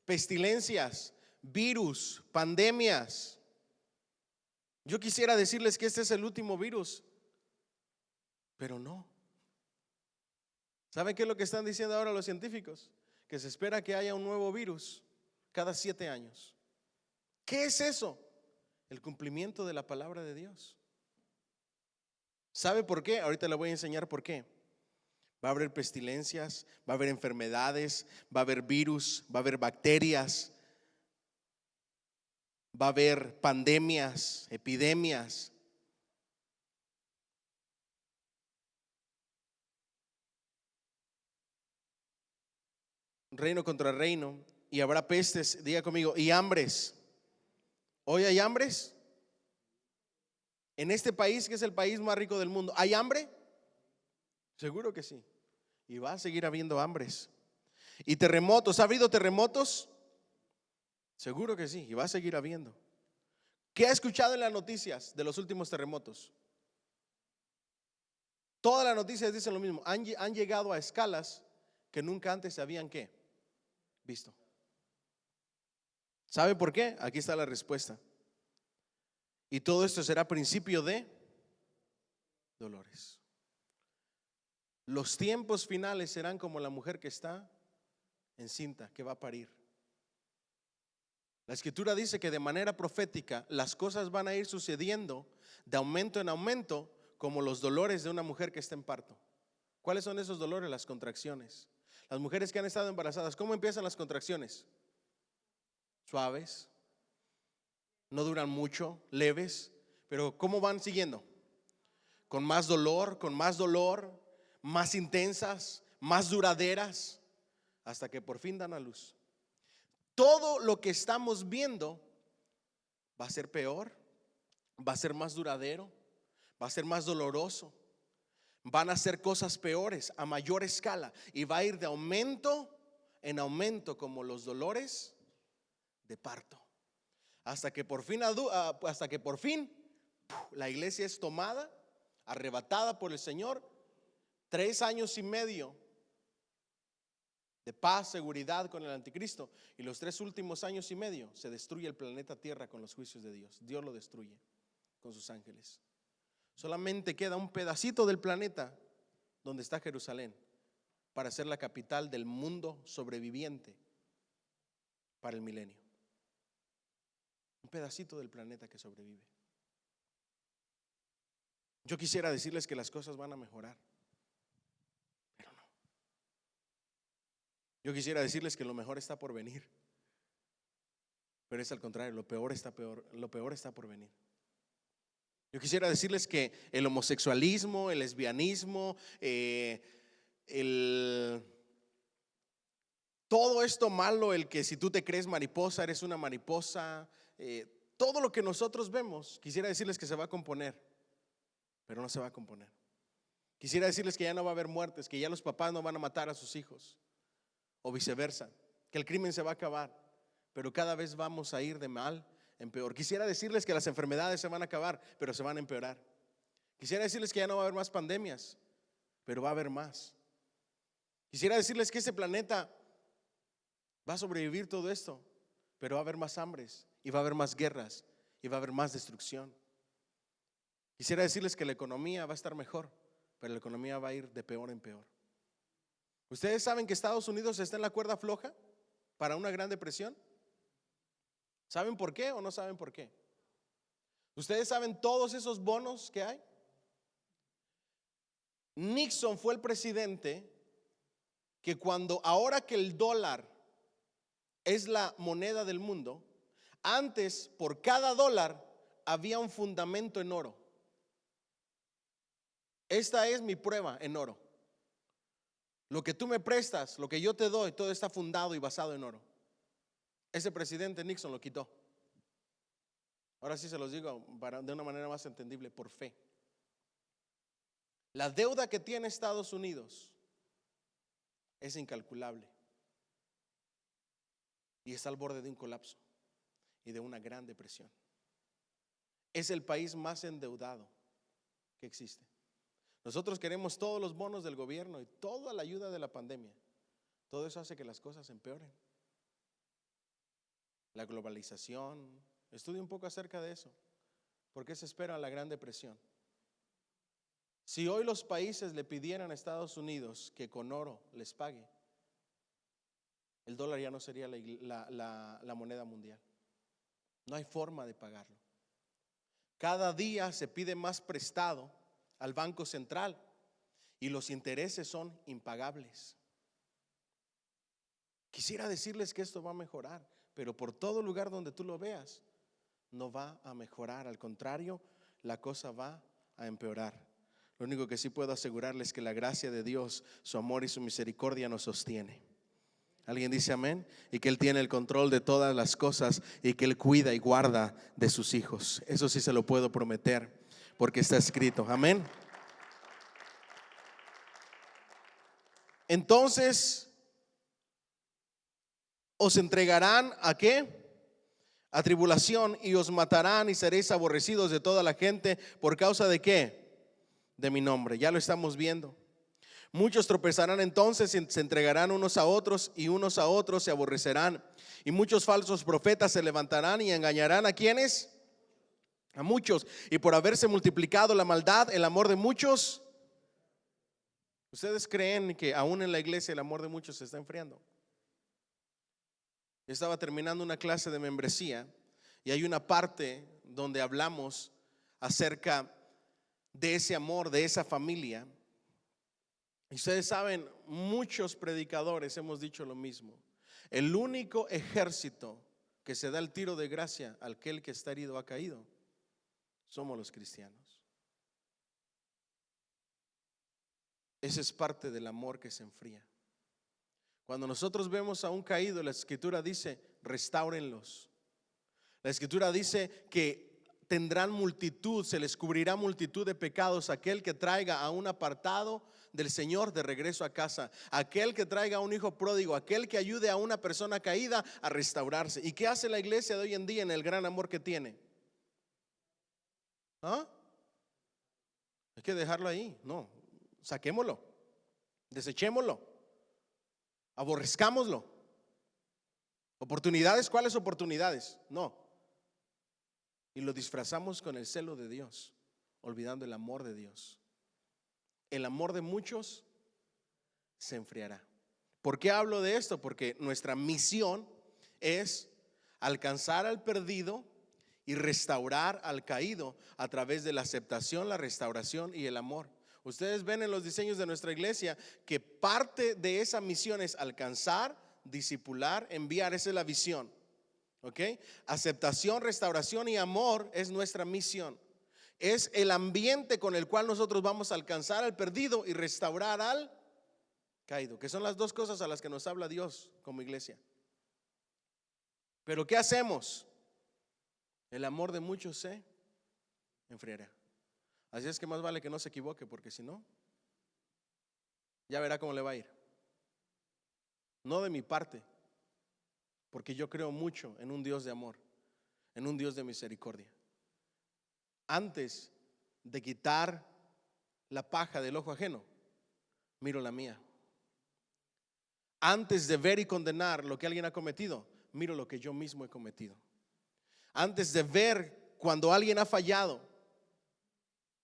pestilencias, virus, pandemias. Yo quisiera decirles que este es el último virus, pero no. ¿Saben qué es lo que están diciendo ahora los científicos? Que se espera que haya un nuevo virus cada 7 años. ¿Qué es eso? El cumplimiento de la palabra de Dios. ¿Sabe por qué? Ahorita le voy a enseñar por qué. Va a haber pestilencias, va a haber enfermedades, va a haber virus, va a haber bacterias, va a haber pandemias, epidemias. Reino contra reino, y habrá pestes, diga conmigo, y hambres. ¿Hoy hay hambres? En este país, que es el país más rico del mundo, ¿hay hambre? Seguro que sí. Y va a seguir habiendo hambres. ¿Y terremotos? ¿Ha habido terremotos? Seguro que sí, y va a seguir habiendo. ¿Qué ha escuchado en las noticias de los últimos terremotos? Todas las noticias dicen lo mismo. Han llegado a escalas que nunca antes se habían ¿qué? Visto. ¿Sabe por qué? Aquí está la respuesta. Y todo esto será principio de dolores. Los tiempos finales serán como la mujer que está encinta, que va a parir. La Escritura dice que de manera profética las cosas van a ir sucediendo de aumento en aumento, como los dolores de una mujer que está en parto. ¿Cuáles son esos dolores? Las contracciones. Las mujeres que han estado embarazadas, ¿cómo empiezan las contracciones? Suaves, no duran mucho, leves, pero ¿cómo van siguiendo? Con más dolor, más intensas, más duraderas, hasta que por fin dan a luz. Todo lo que estamos viendo va a ser peor, va a ser más duradero, va a ser más doloroso. Van a ser cosas peores a mayor escala y va a ir de aumento en aumento, como los dolores de parto, hasta que por fin la iglesia es tomada, arrebatada por el Señor. 3 años y medio de paz, seguridad con el anticristo, y los 3 últimos años y medio se destruye el planeta Tierra con los juicios de Dios. Dios lo destruye con sus ángeles. Solamente queda un pedacito del planeta donde está Jerusalén para ser la capital del mundo sobreviviente para el milenio. Un pedacito del planeta que sobrevive. Yo quisiera decirles que las cosas van a mejorar, pero no. Yo quisiera decirles que lo mejor está por venir, pero es al contrario, lo peor está por venir. Yo quisiera decirles que el homosexualismo, el lesbianismo, todo esto malo, el que si tú te crees mariposa, eres una mariposa, todo lo que nosotros vemos, quisiera decirles que se va a componer, pero no se va a componer. Quisiera decirles que ya no va a haber muertes, que ya los papás no van a matar a sus hijos, o viceversa, que el crimen se va a acabar, pero cada vez vamos a ir de mal en peor. Quisiera decirles que las enfermedades se van a acabar, pero se van a empeorar. Quisiera decirles que ya no va a haber más pandemias, pero va a haber más. Quisiera decirles que este planeta va a sobrevivir todo esto, pero va a haber más hambres, y va a haber más guerras, y va a haber más destrucción. Quisiera decirles que la economía va a estar mejor, pero la economía va a ir de peor en peor. ¿Ustedes saben que Estados Unidos está en la cuerda floja para una gran depresión? ¿Saben por qué o no saben por qué? ¿Ustedes saben todos esos bonos que hay? Nixon fue el presidente que ahora que el dólar es la moneda del mundo, antes por cada dólar había un fundamento en oro. Esta es mi prueba en oro. Lo que tú me prestas, lo que yo te doy, todo está fundado y basado en oro. Ese presidente Nixon lo quitó. Ahora sí se los digo de una manera más entendible, por fe. La deuda que tiene Estados Unidos es incalculable y está al borde de un colapso y de una gran depresión. Es el país más endeudado que existe. Nosotros queremos todos los bonos del gobierno y toda la ayuda de la pandemia. Todo eso hace que las cosas empeoren. La globalización, estudia un poco acerca de eso. ¿Por qué se espera la Gran Depresión? Si hoy los países le pidieran a Estados Unidos que con oro les pague, el dólar ya no sería la moneda mundial. No hay forma de pagarlo. Cada día se pide más prestado al Banco Central y los intereses son impagables. Quisiera decirles que esto va a mejorar, pero por todo lugar donde tú lo veas, no va a mejorar. Al contrario, la cosa va a empeorar. Lo único que sí puedo asegurarles es que la gracia de Dios, su amor y su misericordia nos sostiene. ¿Alguien dice amén? Y que Él tiene el control de todas las cosas y que Él cuida y guarda de sus hijos. Eso sí se lo puedo prometer porque está escrito. Amén. Entonces, os entregarán ¿a qué? A tribulación, y os matarán y seréis aborrecidos de toda la gente. ¿Por causa de qué? De mi nombre. Ya lo estamos viendo. Muchos tropezarán entonces y se entregarán unos a otros, y unos a otros se aborrecerán. Y muchos falsos profetas se levantarán y engañarán ¿a quiénes? A muchos. Y por haberse multiplicado la maldad, el amor de muchos. ¿Ustedes creen que aún en la iglesia el amor de muchos se está enfriando? Yo estaba terminando una clase de membresía y hay una parte donde hablamos acerca de ese amor, de esa familia. Y ustedes saben, muchos predicadores hemos dicho lo mismo. El único ejército que se da el tiro de gracia al que el que está herido ha caído, somos los cristianos. Ese es parte del amor que se enfría. Cuando nosotros vemos a un caído, la escritura dice, restáurenlos. La escritura dice que tendrán multitud, se les cubrirá multitud de pecados aquel que traiga a un apartado del Señor de regreso a casa, aquel que traiga a un hijo pródigo, aquel que ayude a una persona caída a restaurarse. ¿Y qué hace la iglesia de hoy en día en el gran amor que tiene? ¿Ah? Hay que dejarlo ahí, no, saquémoslo, desechémoslo, aborrezcámoslo. ¿Oportunidades? ¿Cuáles oportunidades? No. Y lo disfrazamos con el celo de Dios, olvidando el amor de Dios. El amor de muchos se enfriará. ¿Por qué hablo de esto? Porque nuestra misión es alcanzar al perdido y restaurar al caído a través de la aceptación, la restauración y el amor. Ustedes ven en los diseños de nuestra iglesia que parte de esa misión es alcanzar, discipular, enviar. Esa es la visión. ¿Ok? Aceptación, restauración y amor es nuestra misión. Es el ambiente con el cual nosotros vamos a alcanzar al perdido y restaurar al caído, que son las dos cosas a las que nos habla Dios como iglesia. Pero ¿qué hacemos? El amor de muchos se enfriará. Así es que más vale que no se equivoque, porque si no, Ya verá cómo le va a ir. No de mi parte, porque yo creo mucho en un Dios de amor, en un Dios de misericordia. Antes de quitar la paja del ojo ajeno, miro la mía. Antes de ver y condenar lo que alguien ha cometido, miro lo que yo mismo he cometido. Antes de ver cuando alguien ha fallado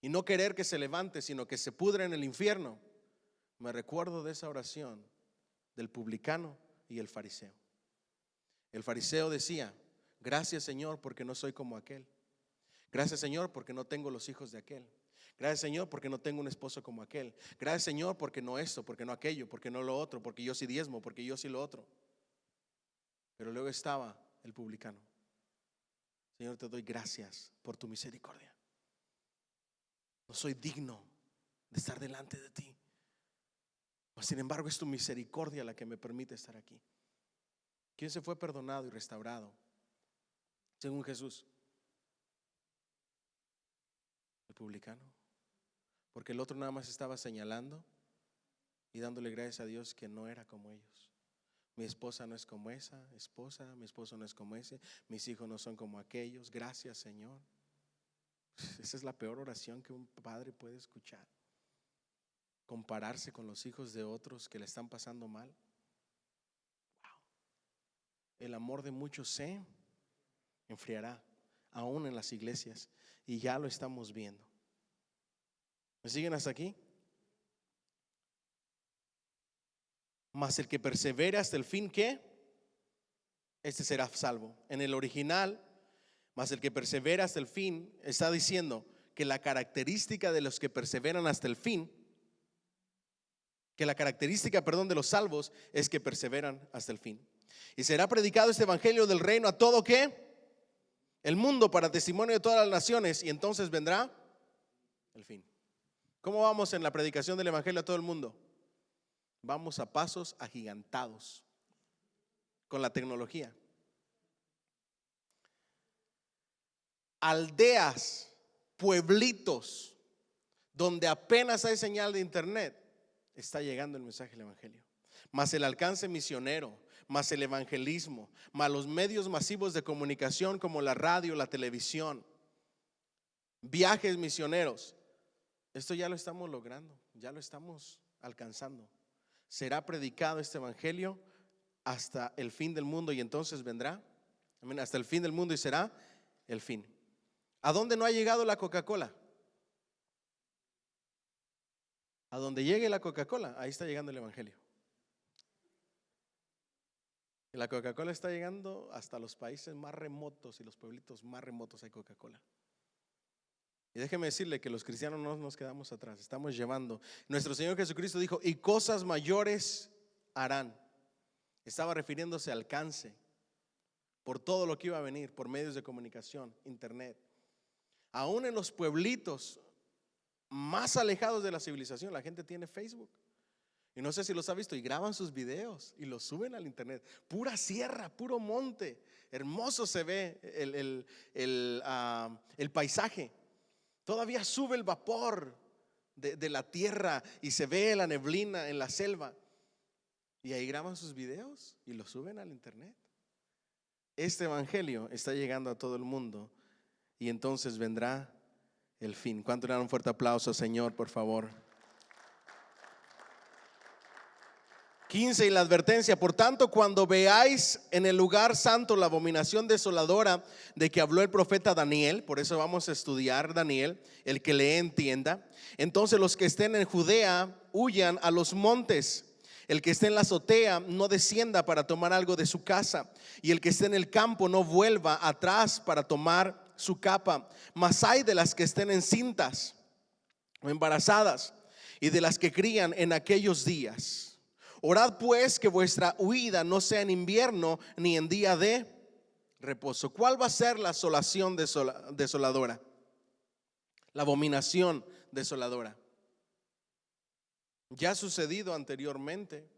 y no querer que se levante, sino que se pudre en el infierno, me recuerdo de esa oración del publicano y el fariseo. El fariseo decía: gracias, Señor, porque no soy como aquel. Gracias, Señor, porque no tengo los hijos de aquel. Gracias, Señor, porque no tengo un esposo como aquel. Gracias, Señor, porque no esto, porque no aquello, porque no lo otro, porque yo sí diezmo, porque yo sí lo otro. Pero luego estaba el publicano: Señor, te doy gracias por tu misericordia. No soy digno de estar delante de ti, mas sin embargo es tu misericordia la que me permite estar aquí. ¿Quién se fue perdonado y restaurado según Jesús? El publicano. Porque el otro nada más estaba señalando y dándole gracias a Dios que no era como ellos. Mi esposa no es como esa esposa, mi esposo no es como ese, mis hijos no son como aquellos. Gracias, Señor. Esa es la peor oración que un padre puede escuchar. Compararse con los hijos de otros que le están pasando mal. Wow. El amor de muchos se enfriará, aún en las iglesias, y ya lo estamos viendo. ¿Me siguen hasta aquí? Mas el que persevere hasta el fin, ¿qué? Este será salvo. En el original, mas el que persevera hasta el fin, está diciendo que la característica de los que perseveran hasta el fin, que la característica, de los salvos es que perseveran hasta el fin. Y será predicado este evangelio del reino a todo ¿qué? El mundo, para testimonio de todas las naciones, y entonces vendrá el fin. ¿Cómo vamos en la predicación del evangelio a todo el mundo? Vamos a pasos agigantados con la tecnología. Aldeas, pueblitos donde apenas hay señal de internet, está llegando el mensaje del evangelio. Más el alcance misionero, más el evangelismo, más los medios masivos de comunicación como la radio, la televisión, viajes misioneros. Esto ya lo estamos logrando, ya lo estamos alcanzando. Será predicado este evangelio hasta el fin del mundo, y entonces vendrá, hasta el fin del mundo, y será el fin. ¿A dónde no ha llegado la Coca-Cola? A donde llegue la Coca-Cola, ahí está llegando el evangelio. La Coca-Cola está llegando hasta los países más remotos y los pueblitos más remotos hay Coca-Cola. Y déjeme decirle que los cristianos no nos quedamos atrás, estamos llevando. Nuestro Señor Jesucristo dijo: y cosas mayores harán. Estaba refiriéndose al alcance, por todo lo que iba a venir, por medios de comunicación, internet. Aún en los pueblitos más alejados de la civilización, la gente tiene Facebook. Y no sé si los ha visto, y graban sus videos y los suben al internet. Pura sierra, puro monte, hermoso se ve el paisaje. Todavía sube el vapor de la tierra y se ve la neblina en la selva. Y ahí graban sus videos y los suben al internet. Este evangelio está llegando a todo el mundo, y entonces vendrá el fin. ¿Cuánto le dan un fuerte aplauso, Señor, por favor? 15, y la advertencia: por tanto, cuando veáis en el lugar santo la abominación desoladora de que habló el profeta Daniel, por eso vamos a estudiar Daniel, el que lee entienda, entonces los que estén en Judea huyan a los montes. El que esté en la azotea no descienda para tomar algo de su casa, y el que esté en el campo no vuelva atrás para tomar su capa. Mas hay de las que estén encintas o embarazadas, y de las que crían en aquellos días. Orad pues que vuestra huida no sea en invierno ni en día de reposo. ¿Cuál va a ser la asolación desoladora? La abominación desoladora. Ya ha sucedido anteriormente,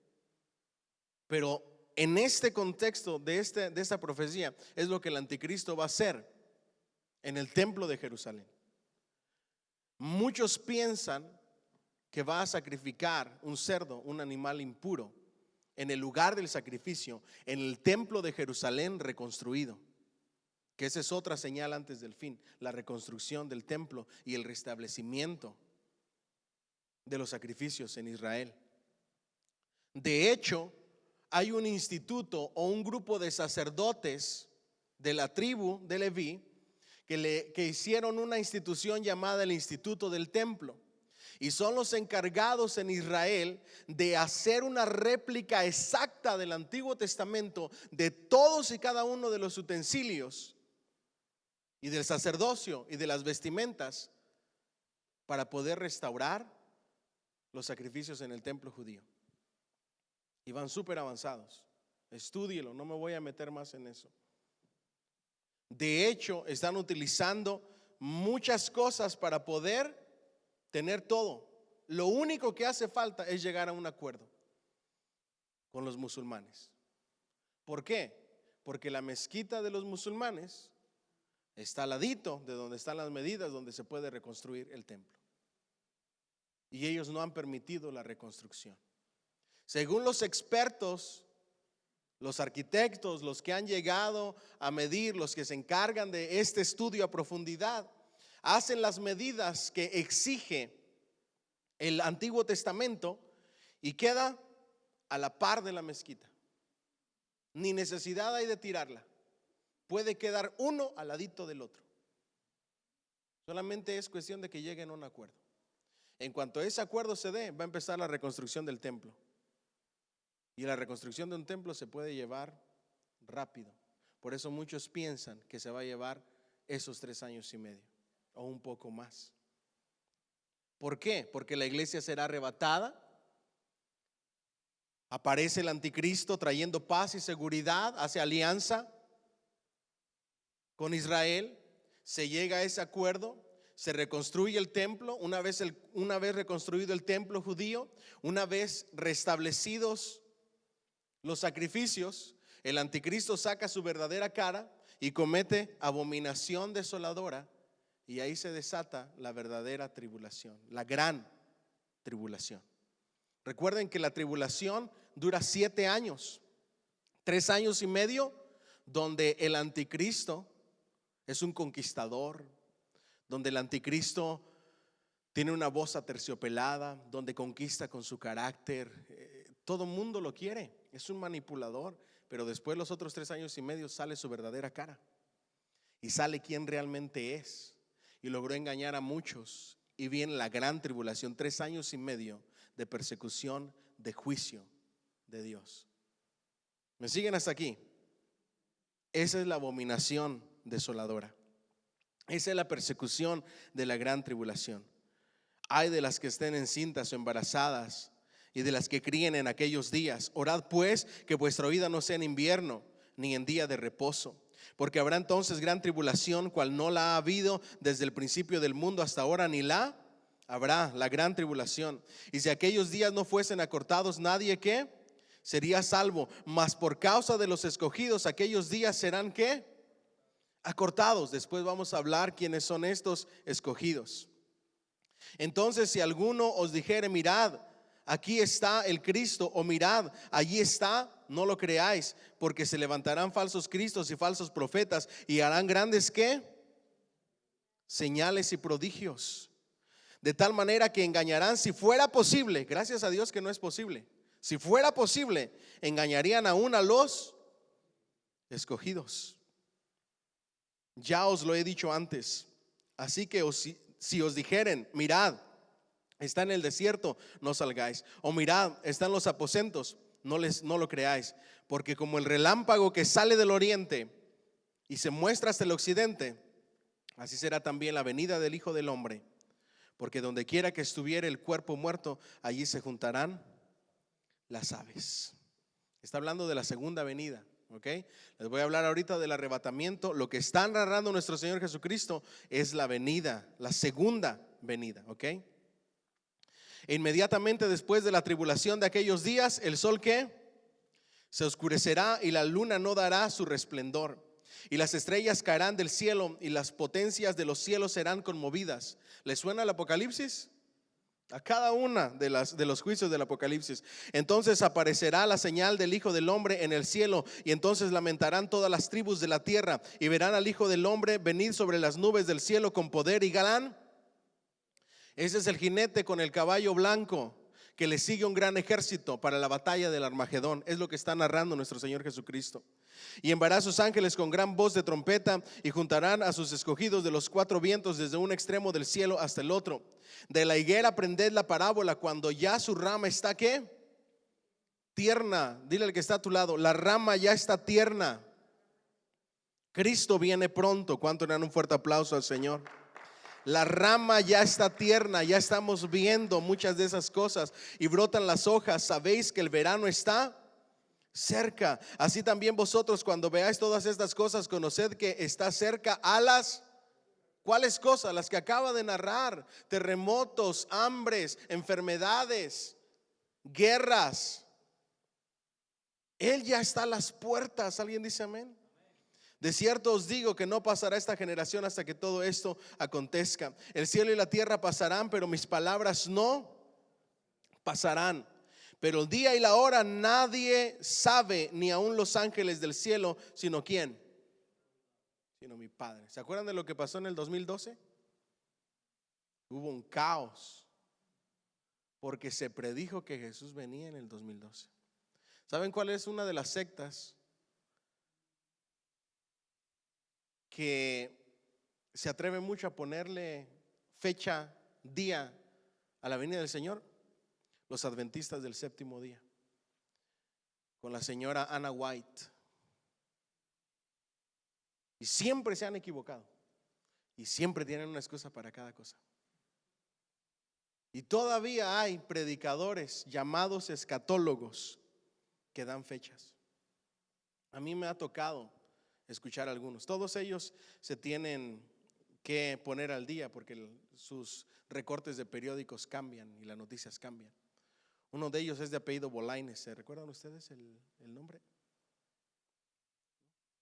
pero en este contexto de esta profecía es lo que el anticristo va a hacer en el templo de Jerusalén. Muchos piensan que va a sacrificar un cerdo, un animal impuro, en el lugar del sacrificio, en el templo de Jerusalén reconstruido. Que esa es otra señal antes del fin, la reconstrucción del templo y el restablecimiento de los sacrificios en Israel. De hecho, hay un instituto o un grupo de sacerdotes de la tribu de Leví que hicieron una institución llamada el Instituto del Templo. Y son los encargados en Israel de hacer una réplica exacta del Antiguo Testamento, de todos y cada uno de los utensilios y del sacerdocio y de las vestimentas, para poder restaurar los sacrificios en el templo judío. Y van súper avanzados. Estúdielo, no me voy a meter más en eso. De hecho, están utilizando muchas cosas para poder tener todo. Lo único que hace falta es llegar a un acuerdo con los musulmanes. ¿Por qué? Porque la mezquita de los musulmanes está al ladito de donde están las medidas donde se puede reconstruir el templo. Y ellos no han permitido la reconstrucción. Según los expertos, los arquitectos, los que han llegado a medir, los que se encargan de este estudio a profundidad, hacen las medidas que exige el Antiguo Testamento y queda a la par de la mezquita. Ni necesidad hay de tirarla. Puede quedar uno al ladito del otro. Solamente es cuestión de que lleguen a un acuerdo. En cuanto ese acuerdo se dé, va a empezar la reconstrucción del templo. Y la reconstrucción de un templo se puede llevar rápido. Por eso muchos piensan que se va a llevar esos 3 años y medio o un poco más. ¿Por qué? Porque la iglesia será arrebatada. Aparece el anticristo trayendo paz y seguridad, hace alianza con Israel. Se llega a ese acuerdo. Se reconstruye el templo. Una vez reconstruido el templo judío, una vez restablecidos los sacrificios, el anticristo saca su verdadera cara y comete abominación desoladora, y ahí se desata la verdadera tribulación, la gran tribulación. Recuerden que la tribulación dura 7 años, 3 años y medio, donde el anticristo es un conquistador, donde el anticristo tiene una voz aterciopelada, donde conquista con su carácter. Todo el mundo lo quiere, es un manipulador, pero después los otros 3 años y medio sale su verdadera cara y sale quién realmente es. Y logró engañar a muchos, y viene la gran tribulación, 3 años y medio de persecución, de juicio de Dios. ¿Me siguen hasta aquí? Esa es la abominación desoladora. Esa es la persecución de la gran tribulación. Ay de las que estén encintas o embarazadas y de las que críen en aquellos días. Orad pues que vuestra vida no sea en invierno ni en día de reposo, porque habrá entonces gran tribulación, cual no la ha habido desde el principio del mundo hasta ahora, ni la habrá, la gran tribulación. Y si aquellos días no fuesen acortados, nadie ¿qué? Sería salvo. Mas por causa de los escogidos, aquellos días serán ¿qué? Acortados. Después vamos a hablar quiénes son estos escogidos. Entonces, si alguno os dijere, mirad, aquí está el Cristo, o mirad, allí está, no lo creáis, porque se levantarán falsos cristos y falsos profetas, y harán grandes ¿qué? Señales y prodigios, de tal manera que engañarán, si fuera posible, gracias a Dios que no es posible, si fuera posible, engañarían aún a los escogidos. Ya os lo he dicho antes. Así que si os dijeren, mirad, está en el desierto, no salgáis. O mirad, está en los aposentos, no lo creáis. Porque como el relámpago que sale del oriente y se muestra hasta el occidente, así será también la venida del Hijo del Hombre. Porque donde quiera que estuviere el cuerpo muerto, allí se juntarán las aves. Está hablando de la segunda venida. Okay. Les voy a hablar ahorita del arrebatamiento. Lo que está narrando nuestro Señor Jesucristo es la venida, la segunda venida. Okay. Inmediatamente después de la tribulación de aquellos días, el sol ¿qué? Se oscurecerá y la luna no dará su resplandor, y las estrellas caerán del cielo y las potencias de los cielos serán conmovidas. ¿Les suena el Apocalipsis? A cada una de los juicios del Apocalipsis. Entonces aparecerá la señal del Hijo del Hombre en el cielo, y entonces lamentarán todas las tribus de la tierra, y verán al Hijo del Hombre venir sobre las nubes del cielo con poder y galán. Ese es el jinete con el caballo blanco, que le sigue un gran ejército para la batalla del Armagedón. Es lo que está narrando nuestro Señor Jesucristo. Y enviará a sus ángeles con gran voz de trompeta, y juntarán a sus escogidos de los cuatro vientos, desde un extremo del cielo hasta el otro. De la higuera aprended la parábola, cuando ya su rama está ¿qué? Tierna. Dile al que está a tu lado, la rama ya está tierna. Cristo viene pronto. ¿Cuánto le dan un fuerte aplauso al Señor? La rama ya está tierna, ya estamos viendo muchas de esas cosas, y brotan las hojas. Sabéis que el verano está cerca. Así también vosotros, cuando veáis todas estas cosas, conoced que está cerca a las ¿cuáles cosas? Las que acaba de narrar: terremotos, hambres, enfermedades, guerras. Él ya está a las puertas. ¿Alguien dice amén? De cierto os digo que no pasará esta generación hasta que todo esto acontezca. El cielo y la tierra pasarán, pero mis palabras no pasarán. Pero el día y la hora nadie sabe, ni aun los ángeles del cielo, sino ¿quién? Sino mi Padre. ¿Se acuerdan de lo que pasó en el 2012? Hubo un caos porque se predijo que Jesús venía en el 2012. ¿Saben cuál es una de las sectas que se atreve mucho a ponerle fecha, día a la venida del Señor? Los adventistas del séptimo día, con la señora Anna White. Y siempre se han equivocado, y siempre tienen una excusa para cada cosa. Y todavía hay predicadores llamados escatólogos que dan fechas. A mí me ha tocado escuchar algunos. Todos ellos se tienen que poner al día porque sus recortes de periódicos cambian y las noticias cambian. Uno de ellos es de apellido Bolaines. ¿Se recuerdan ustedes el nombre?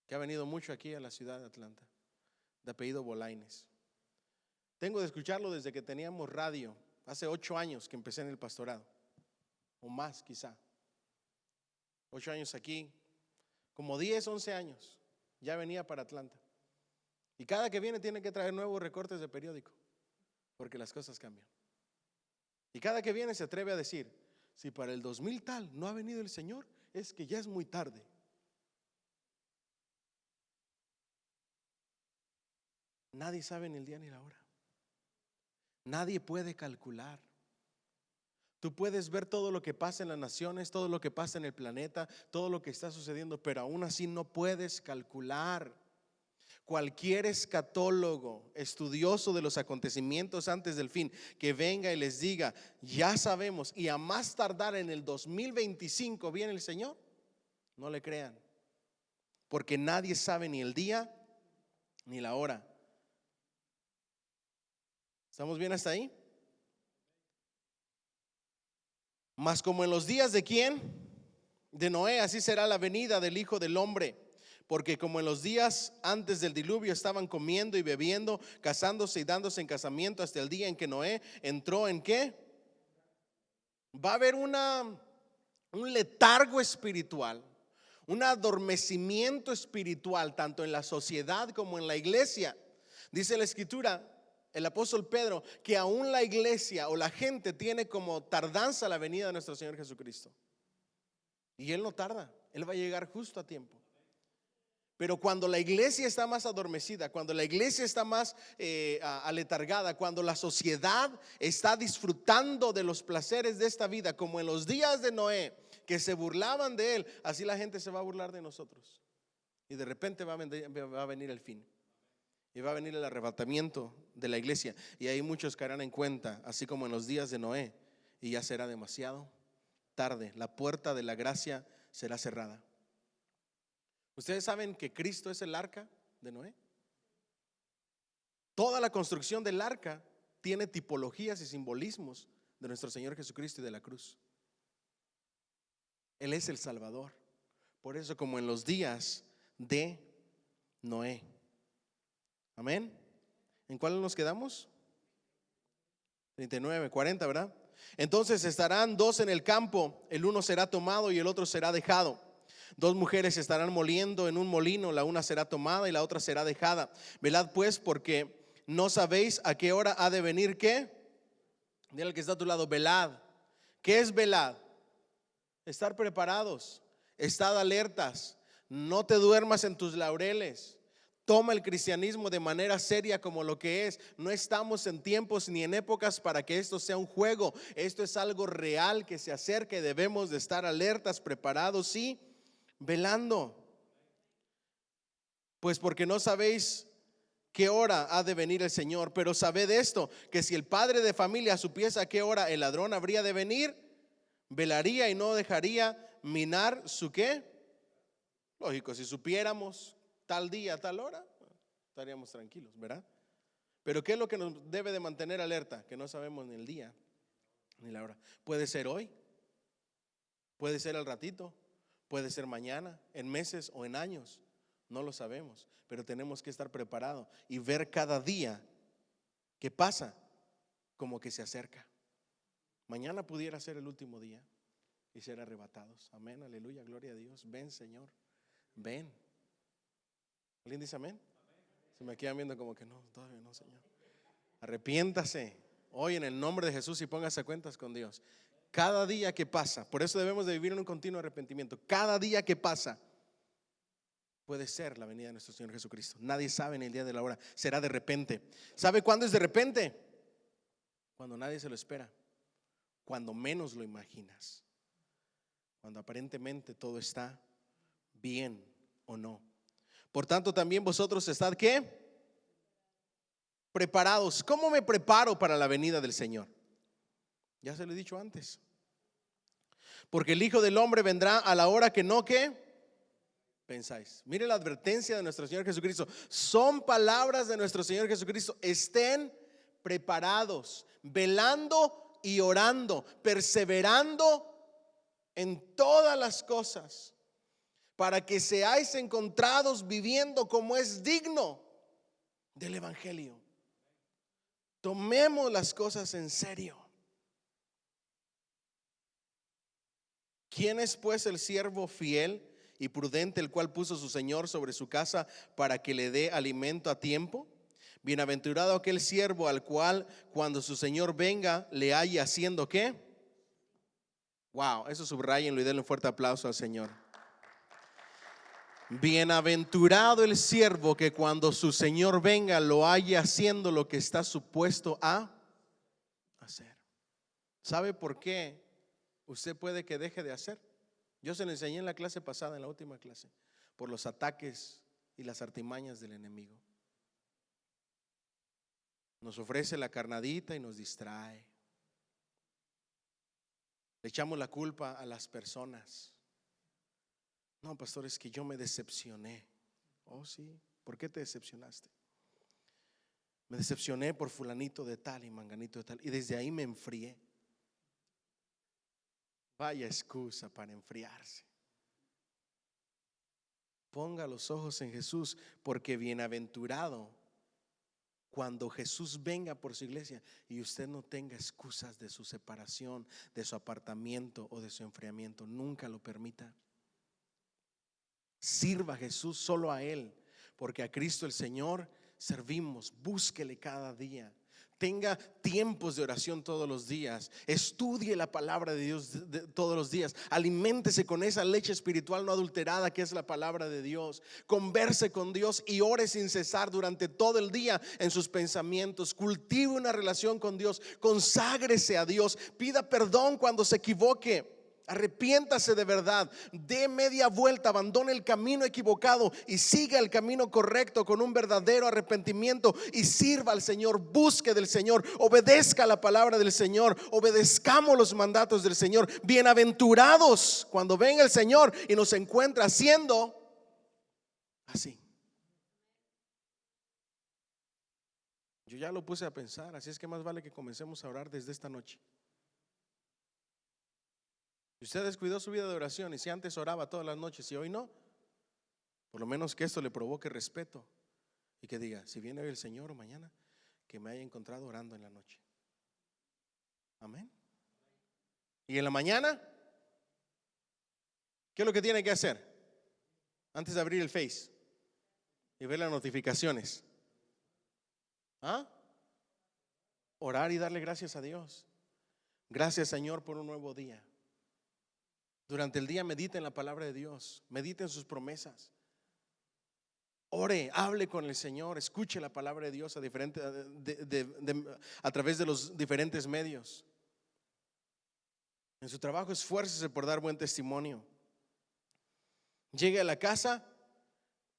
Que ha venido mucho aquí a la ciudad de Atlanta, de apellido Bolaines. Tengo de escucharlo desde que teníamos radio, hace 8 años que empecé en el pastorado, o más quizá. 8 años aquí, como 10, 11 años, ya venía para Atlanta. Y cada que viene tiene que traer nuevos recortes de periódico, porque las cosas cambian. Y cada que viene se atreve a decir: si para el 2000 tal no ha venido el Señor, es que ya es muy tarde. Nadie sabe ni el día ni la hora. Nadie puede calcular. Tú puedes ver todo lo que pasa en las naciones, todo lo que pasa en el planeta, todo lo que está sucediendo, pero aún así no puedes calcular. Cualquier escatólogo, estudioso de los acontecimientos antes del fin, que venga y les diga: ya sabemos, y a más tardar en el 2025 viene el Señor, no le crean, porque nadie sabe ni el día ni la hora. ¿Estamos bien hasta ahí? Mas como en los días de ¿quién? De Noé, así será la venida del Hijo del Hombre. Porque como en los días antes del diluvio estaban comiendo y bebiendo, casándose y dándose en casamiento, hasta el día en que Noé entró en ¿qué? Va a haber un letargo espiritual, un adormecimiento espiritual, tanto en la sociedad como en la iglesia. Dice la escritura, el apóstol Pedro, que aún la iglesia o la gente tiene como tardanza la venida de nuestro Señor Jesucristo. Y Él no tarda, Él va a llegar justo a tiempo. Pero cuando la iglesia está más adormecida, cuando la iglesia está más aletargada, cuando la sociedad está disfrutando de los placeres de esta vida, como en los días de Noé, que se burlaban de él, así la gente se va a burlar de nosotros. Y de repente va a venir el fin. Y va a venir el arrebatamiento de la iglesia. Y ahí muchos caerán en cuenta, así como en los días de Noé. Y ya será demasiado tarde. La puerta de la gracia será cerrada. ¿Ustedes saben que Cristo es el arca de Noé? Toda la construcción del arca tiene tipologías y simbolismos de nuestro Señor Jesucristo y de la cruz. Él es el Salvador. Por eso, como en los días de Noé. Amén. ¿En cuál nos quedamos? 39, 40, ¿verdad? Entonces estarán dos en el campo, el uno será tomado y el otro será dejado. Dos mujeres estarán moliendo en un molino, la una será tomada y la otra será dejada. Velad pues, porque no sabéis a qué hora ha de venir. ¿Qué? Dile al que está a tu lado, velad. ¿Qué es velad? Estar preparados, estar alertas, no te duermas en tus laureles. Toma el cristianismo de manera seria como lo que es. No estamos en tiempos ni en épocas para que esto sea un juego. Esto es algo real que se acerca y debemos de estar alertas, preparados y velando. Pues porque no sabéis qué hora ha de venir el Señor, pero sabed esto, que si el padre de familia supiese a qué hora el ladrón habría de venir, velaría y no dejaría minar su qué. Lógico, si supiéramos tal día, tal hora, estaríamos tranquilos, ¿verdad? Pero ¿qué es lo que nos debe de mantener alerta? Que no sabemos ni el día ni la hora. Puede ser hoy, puede ser al ratito, puede ser mañana, en meses o en años. No lo sabemos, pero tenemos que estar preparados y ver cada día que pasa como que se acerca. Mañana pudiera ser el último día y ser arrebatados. Amén, aleluya, gloria a Dios. Ven, Señor, ven. ¿Alguien dice amén? Se me quedan viendo como que no, todavía no, Señor. Arrepiéntase hoy en el nombre de Jesús y póngase a cuentas con Dios. Cada día que pasa, por eso debemos de vivir en un continuo arrepentimiento. Cada día que pasa puede ser la venida de nuestro Señor Jesucristo. Nadie sabe en el día de la hora. Será de repente. ¿Sabe cuándo es de repente? Cuando nadie se lo espera, cuando menos lo imaginas, cuando aparentemente todo está bien o no. Por tanto también vosotros estad ¿qué? Preparados. ¿Cómo me preparo para la venida del Señor? Ya se lo he dicho antes. Porque el Hijo del Hombre vendrá a la hora que no ¿qué? Pensáis. Mire la advertencia de nuestro Señor Jesucristo. Son palabras de nuestro Señor Jesucristo. Estén preparados, velando y orando, perseverando en todas las cosas, para que seáis encontrados viviendo como es digno del Evangelio. Tomemos las cosas en serio. ¿Quién es pues el siervo fiel y prudente, el cual puso su Señor sobre su casa para que le dé alimento a tiempo? Bienaventurado aquel siervo al cual cuando su Señor venga le halle haciendo ¿qué? Wow, eso subrayenlo y denle un fuerte aplauso al Señor. Bienaventurado el siervo que cuando su Señor venga lo halle haciendo lo que está supuesto a hacer. ¿Sabe por qué usted puede que deje de hacer? Yo se lo enseñé en la clase pasada, en la última clase, por los ataques y las artimañas del enemigo. Nos ofrece la carnadita y nos distrae. Le echamos la culpa a las personas. No, pastor, es que yo me decepcioné. Oh, sí, ¿por qué te decepcionaste? Me decepcioné por fulanito de tal y manganito de tal, y desde ahí me enfrié. Vaya excusa para enfriarse. Ponga los ojos en Jesús, porque bienaventurado cuando Jesús venga por su iglesia y usted no tenga excusas de su separación, de su apartamiento o de su enfriamiento. Nunca lo permita. Sirva a Jesús, solo a Él, porque a Cristo el Señor servimos. Búsquele cada día. Tenga tiempos de oración todos los días. Estudie la palabra de Dios todos los días. Aliméntese con esa leche espiritual no adulterada que es la palabra de Dios. Converse con Dios y ore sin cesar durante todo el día en sus pensamientos. Cultive una relación con Dios. Conságrese a Dios. Pida perdón cuando se equivoque. Arrepiéntase de verdad, dé media vuelta, abandone el camino equivocado y siga el camino correcto con un verdadero arrepentimiento y sirva al Señor, busque del Señor, obedezca la palabra del Señor, obedezcamos los mandatos del Señor. Bienaventurados cuando venga el Señor y nos encuentra haciendo así. Yo ya lo puse a pensar, así es que más vale que comencemos a orar desde esta noche. Si usted descuidó su vida de oración y si antes oraba todas las noches y hoy no, por lo menos que esto le provoque respeto y que diga, si viene hoy el Señor o mañana, que me haya encontrado orando en la noche. Amén. Y en la mañana, ¿qué es lo que tiene que hacer? Antes de abrir el Face y ver las notificaciones. ¿Ah? Orar y darle gracias a Dios. Gracias, Señor, por un nuevo día. Durante el día medite en la palabra de Dios, medite en sus promesas. Ore, hable con el Señor, escuche la palabra de Dios a través de los diferentes medios. En su trabajo, esfuércese por dar buen testimonio. Llegue a la casa,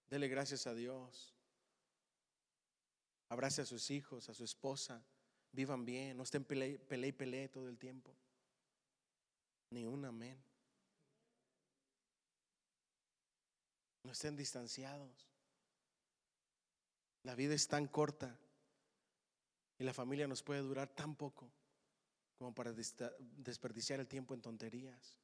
dele gracias a Dios. Abrace a sus hijos, a su esposa. Vivan bien, no estén pelee todo el tiempo. Ni un amén. No estén distanciados. La vida es tan corta y la familia nos puede durar tan poco como para desperdiciar el tiempo en tonterías.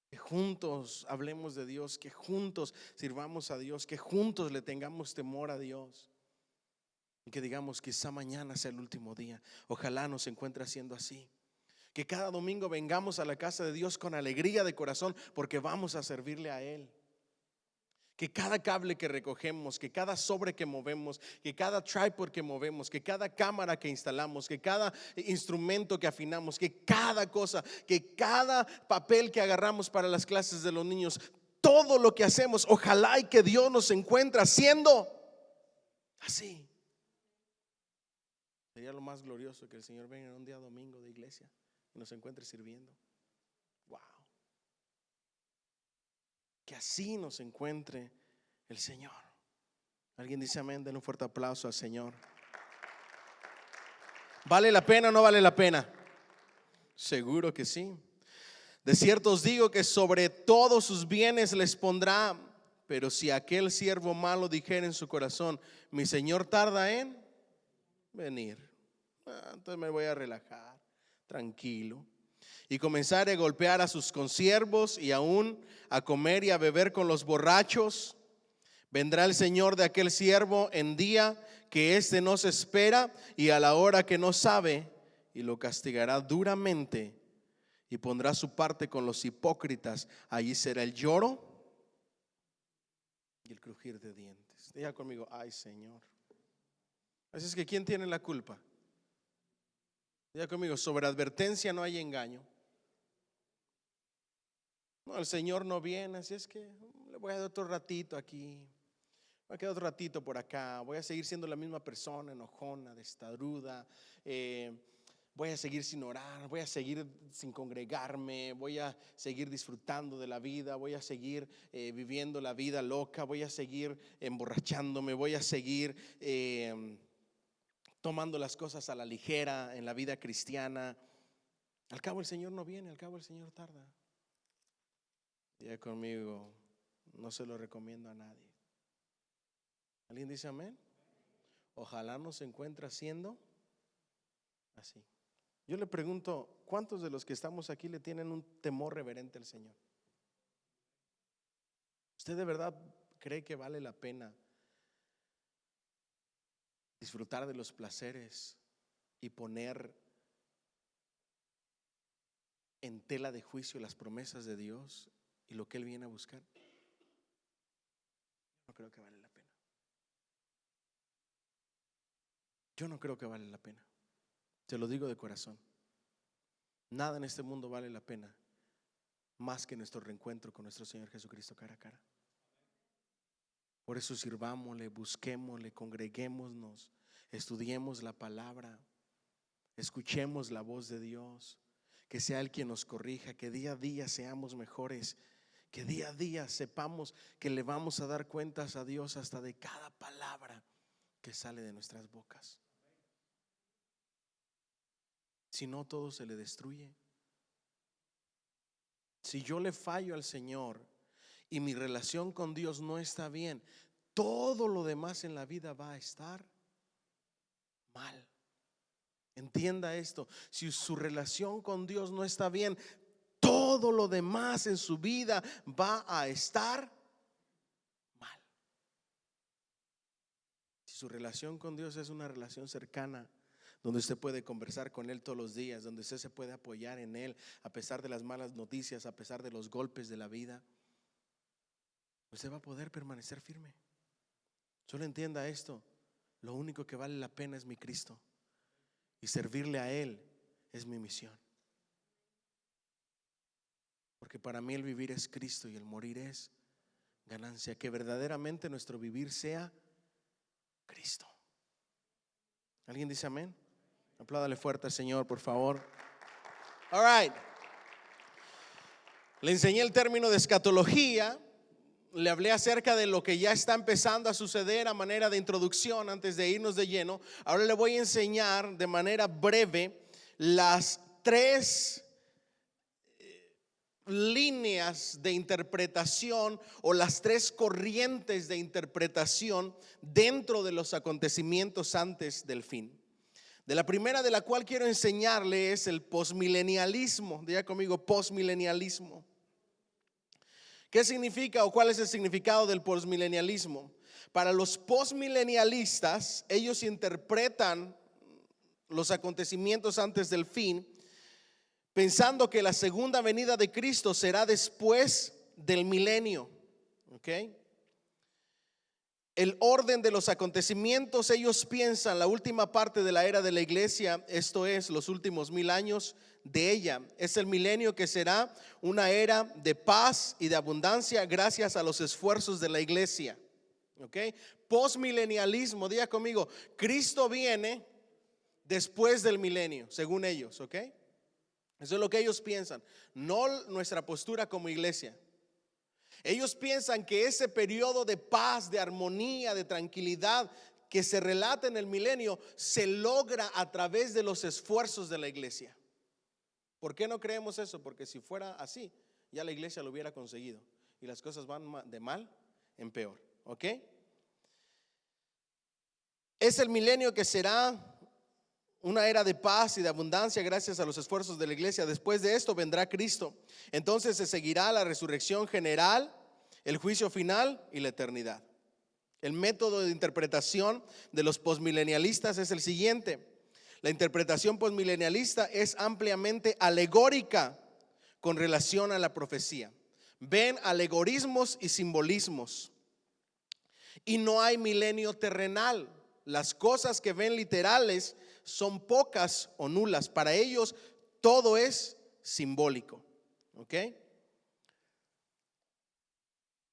Que juntos hablemos de Dios, que juntos sirvamos a Dios, que juntos le tengamos temor a Dios. Y que digamos, quizá mañana sea el último día. Ojalá nos encuentre haciendo así. Que cada domingo vengamos a la casa de Dios con alegría de corazón, porque vamos a servirle a Él. Que cada cable que recogemos, que cada sobre que movemos, que cada tripod que movemos, que cada cámara que instalamos, que cada instrumento que afinamos, que cada cosa, que cada papel que agarramos para las clases de los niños, todo lo que hacemos, ojalá y que Dios nos encuentre haciendo así. Sería lo más glorioso que el Señor venga en un día domingo de iglesia y nos encuentre sirviendo. Wow. Que así nos encuentre el Señor. ¿Alguien dice amén? Den un fuerte aplauso al Señor. ¿Vale la pena o no vale la pena? Seguro que sí. De cierto os digo que sobre todos sus bienes les pondrá. Pero si aquel siervo malo dijera en su corazón, mi Señor tarda en venir, entonces me voy a relajar, tranquilo, y comenzar a golpear a sus consiervos y aún a comer y a beber con los borrachos, vendrá el Señor de aquel siervo en día que éste no se espera y a la hora que no sabe, y lo castigará duramente y pondrá su parte con los hipócritas. Allí será el lloro y el crujir de dientes. Diga conmigo, ay Señor. Así es que ¿quién tiene la culpa? Diga conmigo, sobre advertencia no hay engaño. No, el Señor no viene, así es que le voy a dar otro ratito aquí, voy a quedar otro ratito por acá, voy a seguir siendo la misma persona, enojona, destaruda, voy a seguir sin orar, voy a seguir sin congregarme, voy a seguir disfrutando de la vida, voy a seguir viviendo la vida loca, voy a seguir emborrachándome, voy a seguir tomando las cosas a la ligera en la vida cristiana. Al cabo el Señor no viene, al cabo el Señor tarda. Diga conmigo, no se lo recomiendo a nadie. ¿Alguien dice amén? Ojalá nos encuentre haciendo así. Yo le pregunto, ¿cuántos de los que estamos aquí le tienen un temor reverente al Señor? ¿Usted de verdad cree que vale la pena disfrutar de los placeres y poner en tela de juicio las promesas de Dios y lo que Él viene a buscar? No creo que vale la pena. Yo no creo que vale la pena. Te lo digo de corazón. Nada en este mundo vale la pena más que nuestro reencuentro con nuestro Señor Jesucristo cara a cara. Por eso sirvámosle, busquémosle, congreguémonos, estudiemos la palabra, escuchemos la voz de Dios, que sea Él quien nos corrija, que día a día seamos mejores, que día a día sepamos que le vamos a dar cuentas a Dios hasta de cada palabra que sale de nuestras bocas. Si no, todo se le destruye. Si yo le fallo al Señor y mi relación con Dios no está bien, todo lo demás en la vida va a estar mal. Entienda esto, si su relación con Dios no está bien, todo lo demás en su vida va a estar mal. Si su relación con Dios es una relación cercana, donde usted puede conversar con Él todos los días, donde usted se puede apoyar en Él a pesar de las malas noticias, a pesar de los golpes de la vida. Usted va a poder permanecer firme. Solo entienda esto: lo único que vale la pena es mi Cristo, y servirle a Él es mi misión. Porque para mí el vivir es Cristo y el morir es ganancia. Que verdaderamente nuestro vivir sea Cristo. ¿Alguien dice amén? Apládale fuerte al Señor, por favor. All right. Le enseñé el término de escatología. Le hablé acerca de lo que ya está empezando a suceder a manera de introducción antes de irnos de lleno. Ahora le voy a enseñar de manera breve las tres líneas de interpretación o las tres corrientes de interpretación dentro de los acontecimientos antes del fin. De la primera de la cual quiero enseñarle es el posmilenialismo. Diga conmigo, posmilenialismo. ¿Qué significa o cuál es el significado del posmilenialismo? Para los posmilenialistas, ellos interpretan los acontecimientos antes del fin pensando que la segunda venida de Cristo será después del milenio. ¿Ok? El orden de los acontecimientos, ellos piensan la última parte de la era de la iglesia, esto es los últimos 1000 años de ella, es el milenio que será una era de paz y de abundancia gracias a los esfuerzos de la iglesia. ¿Ok? Postmilenialismo, diga conmigo, Cristo viene después del milenio, según ellos. ¿Ok? Eso es lo que ellos piensan, no nuestra postura como iglesia. Ellos piensan que ese periodo de paz, de armonía, de tranquilidad que se relata en el milenio se logra a través de los esfuerzos de la iglesia. ¿Por qué no creemos eso? Porque si fuera así, ya la iglesia lo hubiera conseguido y las cosas van de mal en peor. ¿Ok? Es el milenio que será una era de paz y de abundancia gracias a los esfuerzos de la iglesia. Después de esto vendrá Cristo. Entonces se seguirá la resurrección general, el juicio final y la eternidad. El método de interpretación de los posmilenialistas es el siguiente. La interpretación posmilenialista es ampliamente alegórica con relación a la profecía. Ven alegorismos y simbolismos. Y no hay milenio terrenal. Las cosas que ven literales son pocas o nulas. Para ellos todo es simbólico. ¿Ok?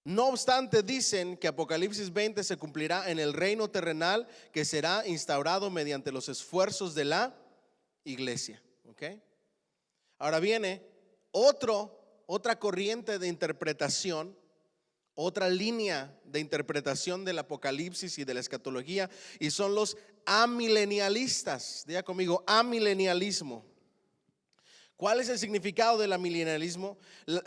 No obstante, dicen que Apocalipsis 20 se cumplirá en el reino terrenal que será instaurado mediante los esfuerzos de la iglesia. ¿Ok? Ahora viene otra corriente de interpretación, otra línea de interpretación del Apocalipsis y de la escatología, y son los amilenialistas. Diga conmigo, amilenialismo. ¿Cuál es el significado del amilenialismo?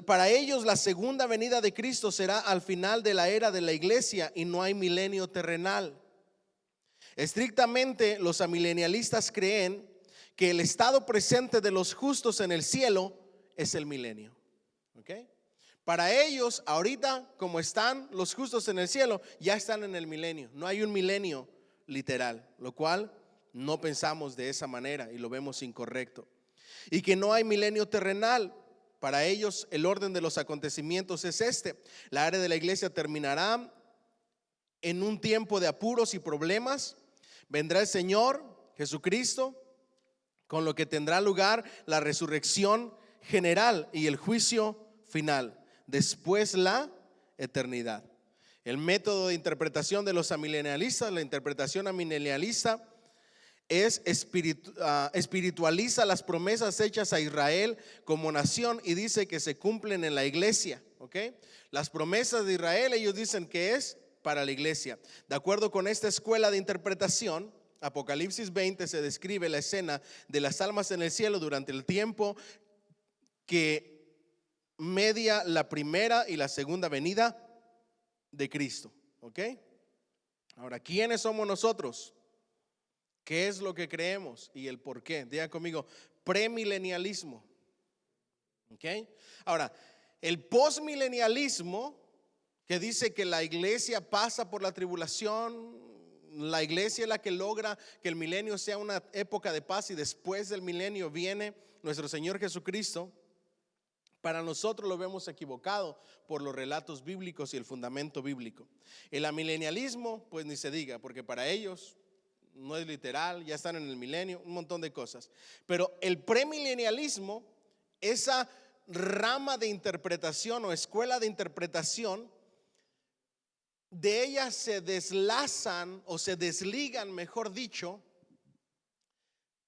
Para ellos la segunda venida de Cristo será al final de la era de la iglesia y no hay milenio terrenal. Estrictamente los amilenialistas creen que el estado presente de los justos en el cielo es el milenio. ¿Ok? Para ellos, ahorita como están los justos en el cielo, ya están en el milenio. No hay un milenio literal, lo cual no pensamos de esa manera y lo vemos incorrecto. Y que no hay milenio terrenal. Para ellos el orden de los acontecimientos es este: la era de la iglesia terminará en un tiempo de apuros y problemas. Vendrá el Señor Jesucristo, con lo que tendrá lugar la resurrección general y el juicio final. Después la eternidad. El método de interpretación de los amilenialistas, la interpretación amilenialista, espiritualiza las promesas hechas a Israel como nación y dice que se cumplen en la iglesia. ¿Ok? Las promesas de Israel, ellos dicen que es para la iglesia. De acuerdo con esta escuela de interpretación, Apocalipsis 20 se describe la escena de las almas en el cielo durante el tiempo que media la primera y la segunda venida de Cristo. ¿Ok? Ahora, ¿quiénes somos nosotros? ¿Qué es lo que creemos y el por qué? Diga conmigo, premilenialismo. ¿Ok? Ahora, el postmilenialismo, que dice que la iglesia pasa por la tribulación La iglesia es la que logra que el milenio sea una época de paz, y después del milenio viene nuestro Señor Jesucristo. Para nosotros lo vemos equivocado por los relatos bíblicos y el fundamento bíblico. El amilenialismo, pues ni se diga, porque para ellos no es literal, ya están en el milenio, un montón de cosas. Pero el premilenialismo, esa rama de interpretación o escuela de interpretación, de ella se deslazan o se desligan, mejor dicho,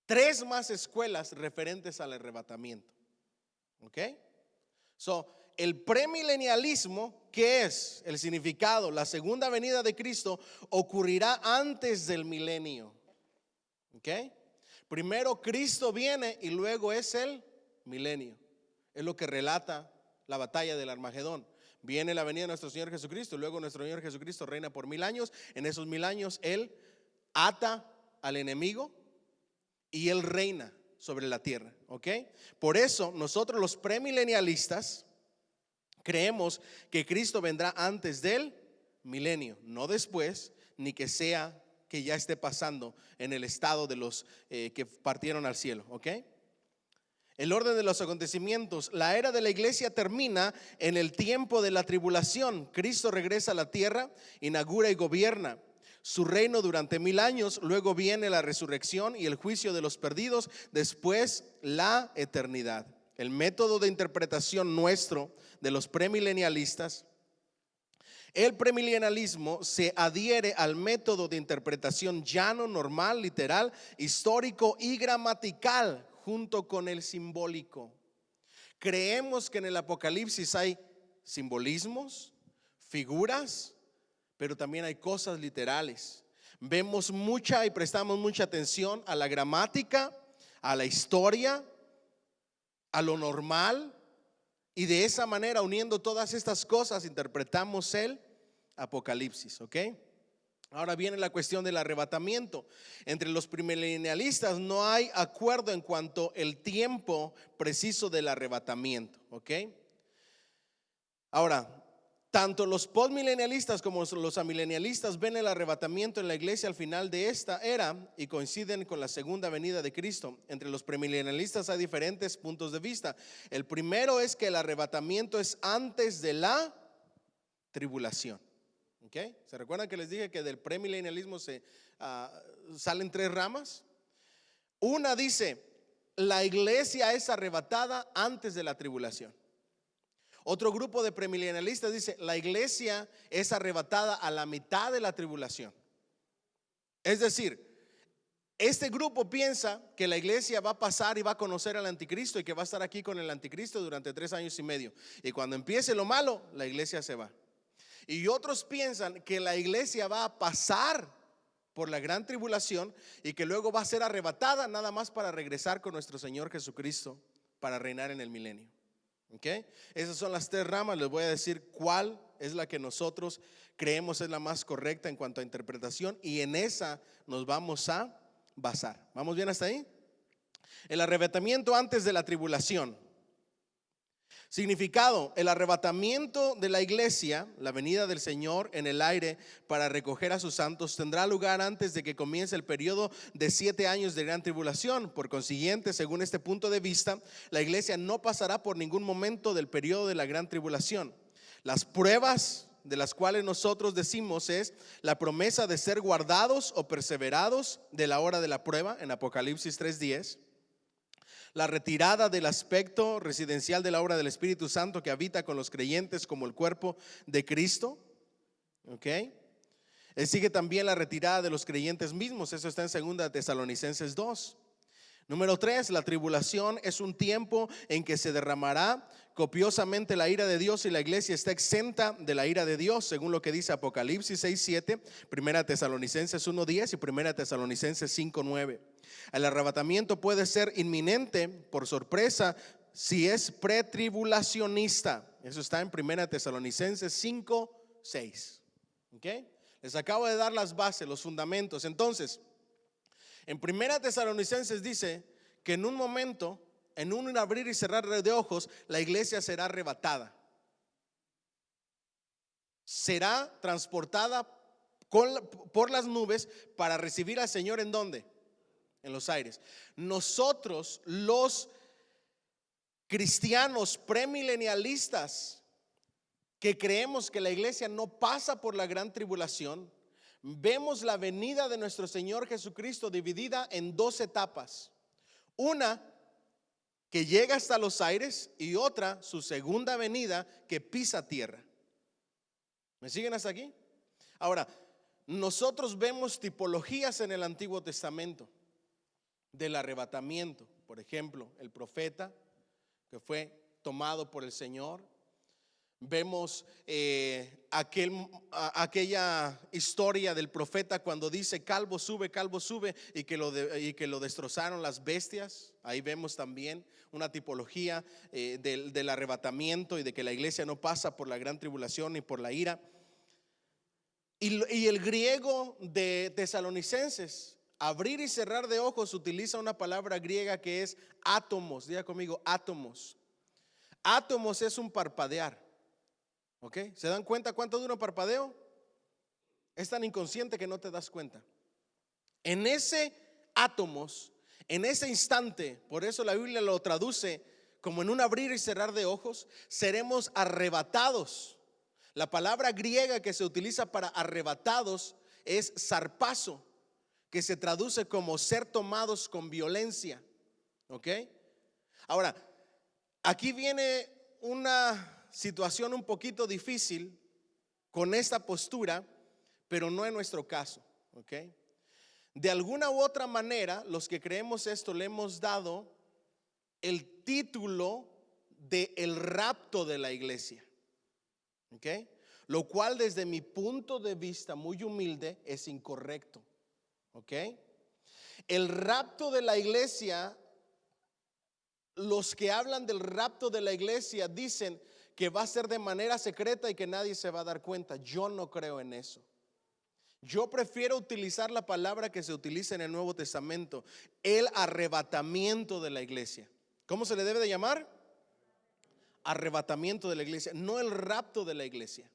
tres más escuelas referentes al arrebatamiento. ¿Ok? El premilenialismo, ¿qué es el significado? La segunda venida de Cristo ocurrirá antes del milenio. ¿Ok? Primero Cristo viene y luego es el milenio. Es lo que relata la batalla del Armagedón. Viene la venida de nuestro Señor Jesucristo, luego nuestro Señor Jesucristo reina por 1000 años. En esos 1000 años Él ata al enemigo y Él reina sobre la tierra. ¿Ok? Por eso nosotros los premilenialistas creemos que Cristo vendrá antes del milenio, no después, ni que sea que ya esté pasando en el estado de los que partieron al cielo. ¿Ok? El orden de los acontecimientos: la era de la iglesia termina en el tiempo de la tribulación. Cristo regresa a la tierra, inaugura y gobierna su reino durante 1000 años. Luego viene la resurrección y el juicio de los perdidos, después la eternidad. El método de interpretación nuestro de los premilenialistas, el premilenialismo se adhiere al método de interpretación llano, normal, literal, histórico y gramatical, junto con el simbólico. Creemos que en el Apocalipsis hay simbolismos, figuras, pero también hay cosas literales. Vemos mucha y prestamos mucha atención a la gramática, a la historia, a lo normal, y de esa manera, uniendo todas estas cosas, interpretamos el Apocalipsis. ¿Ok? Ahora viene la cuestión del arrebatamiento. Entre los premilenialistas no hay acuerdo en cuanto al tiempo preciso del arrebatamiento. ¿Ok? Ahora, tanto los postmilenialistas como los amilenialistas ven el arrebatamiento en la iglesia al final de esta era y coinciden con la segunda venida de Cristo. Entre los premilenialistas hay diferentes puntos de vista. El primero es que el arrebatamiento es antes de la tribulación. ¿Ok? ¿Se recuerdan que les dije que del premilenialismo salen tres ramas? Una dice: la iglesia es arrebatada antes de la tribulación. Otro grupo de premilenialistas dice: la iglesia es arrebatada a la mitad de la tribulación. Es decir, este grupo piensa que la iglesia va a pasar y va a conocer al anticristo y que va a estar aquí con el anticristo durante 3 años y medio. Y cuando empiece lo malo, la iglesia se va. Y otros piensan que la iglesia va a pasar por la gran tribulación y que luego va a ser arrebatada nada más para regresar con nuestro Señor Jesucristo para reinar en el milenio. ¿Ok? Esas son las tres ramas. Les voy a decir cuál es la que nosotros creemos es la más correcta en cuanto a interpretación, y en esa nos vamos a basar. ¿Vamos bien hasta ahí? El arrebatamiento antes de la tribulación. Significado: el arrebatamiento de la iglesia, la venida del Señor en el aire para recoger a sus santos, tendrá lugar antes de que comience el periodo de 7 años de gran tribulación. Por consiguiente, según este punto de vista, la iglesia no pasará por ningún momento del periodo de la gran tribulación. Las pruebas de las cuales nosotros decimos es la promesa de ser guardados o perseverados de la hora de la prueba en Apocalipsis 3:10. La retirada del aspecto residencial de la obra del Espíritu Santo que habita con los creyentes como el cuerpo de Cristo. ¿Ok? Sigue también la retirada de los creyentes mismos. Eso está en 2 Tesalonicenses 2. Número 3, la tribulación es un tiempo en que se derramará copiosamente la ira de Dios y la iglesia está exenta de la ira de Dios, según lo que dice Apocalipsis 6:7, 1 Tesalonicenses 1:10 y 1 Tesalonicenses 5:9. El arrebatamiento puede ser inminente por sorpresa si es pretribulacionista. Eso está en 1 Tesalonicenses 5:6. ¿Ok? Les acabo de dar las bases, los fundamentos. Entonces, en 1 Tesalonicenses dice que en un momento, en un abrir y cerrar de ojos, la iglesia será arrebatada. Será transportada por las nubes para recibir al Señor. ¿En dónde? En los aires. Nosotros, los cristianos premilenialistas, que creemos que la iglesia no pasa por la gran tribulación, vemos la venida de nuestro Señor Jesucristo dividida en dos etapas. Una que llega hasta los aires y otra, su segunda venida, que pisa tierra. ¿Me siguen hasta aquí? Ahora, nosotros vemos tipologías en el Antiguo Testamento del arrebatamiento. Por ejemplo, el profeta que fue tomado por el Señor. Vemos aquella historia del profeta cuando dice calvo sube y que lo destrozaron las bestias. Ahí vemos también una tipología del arrebatamiento y de que la iglesia no pasa por la gran tribulación ni por la ira. Y el griego de Tesalonicenses, abrir y cerrar de ojos, utiliza una palabra griega que es átomos. Diga conmigo, átomos. Átomos es un parpadear. ¿Ok? ¿Se dan cuenta cuánto dura un parpadeo? Es tan inconsciente que no te das cuenta. En ese átomos, en ese instante, por eso la Biblia lo traduce como en un abrir y cerrar de ojos, seremos arrebatados. La palabra griega que se utiliza para arrebatados es sarpazo, que se traduce como ser tomados con violencia. ¿Ok? Ahora, aquí viene una situación un poquito difícil con esta postura, pero no en nuestro caso. ¿Ok? De alguna u otra manera, los que creemos esto le hemos dado el título de el rapto de la iglesia. ¿Ok? Lo cual desde mi punto de vista muy humilde es incorrecto. ¿Ok? El rapto de la iglesia, los que hablan del rapto de la iglesia dicen que va a ser de manera secreta y que nadie se va a dar cuenta. Yo no creo en eso. Yo prefiero utilizar la palabra que se utiliza en el Nuevo Testamento, el arrebatamiento de la iglesia. ¿Cómo se le debe de llamar? Arrebatamiento de la iglesia, no el rapto de la iglesia.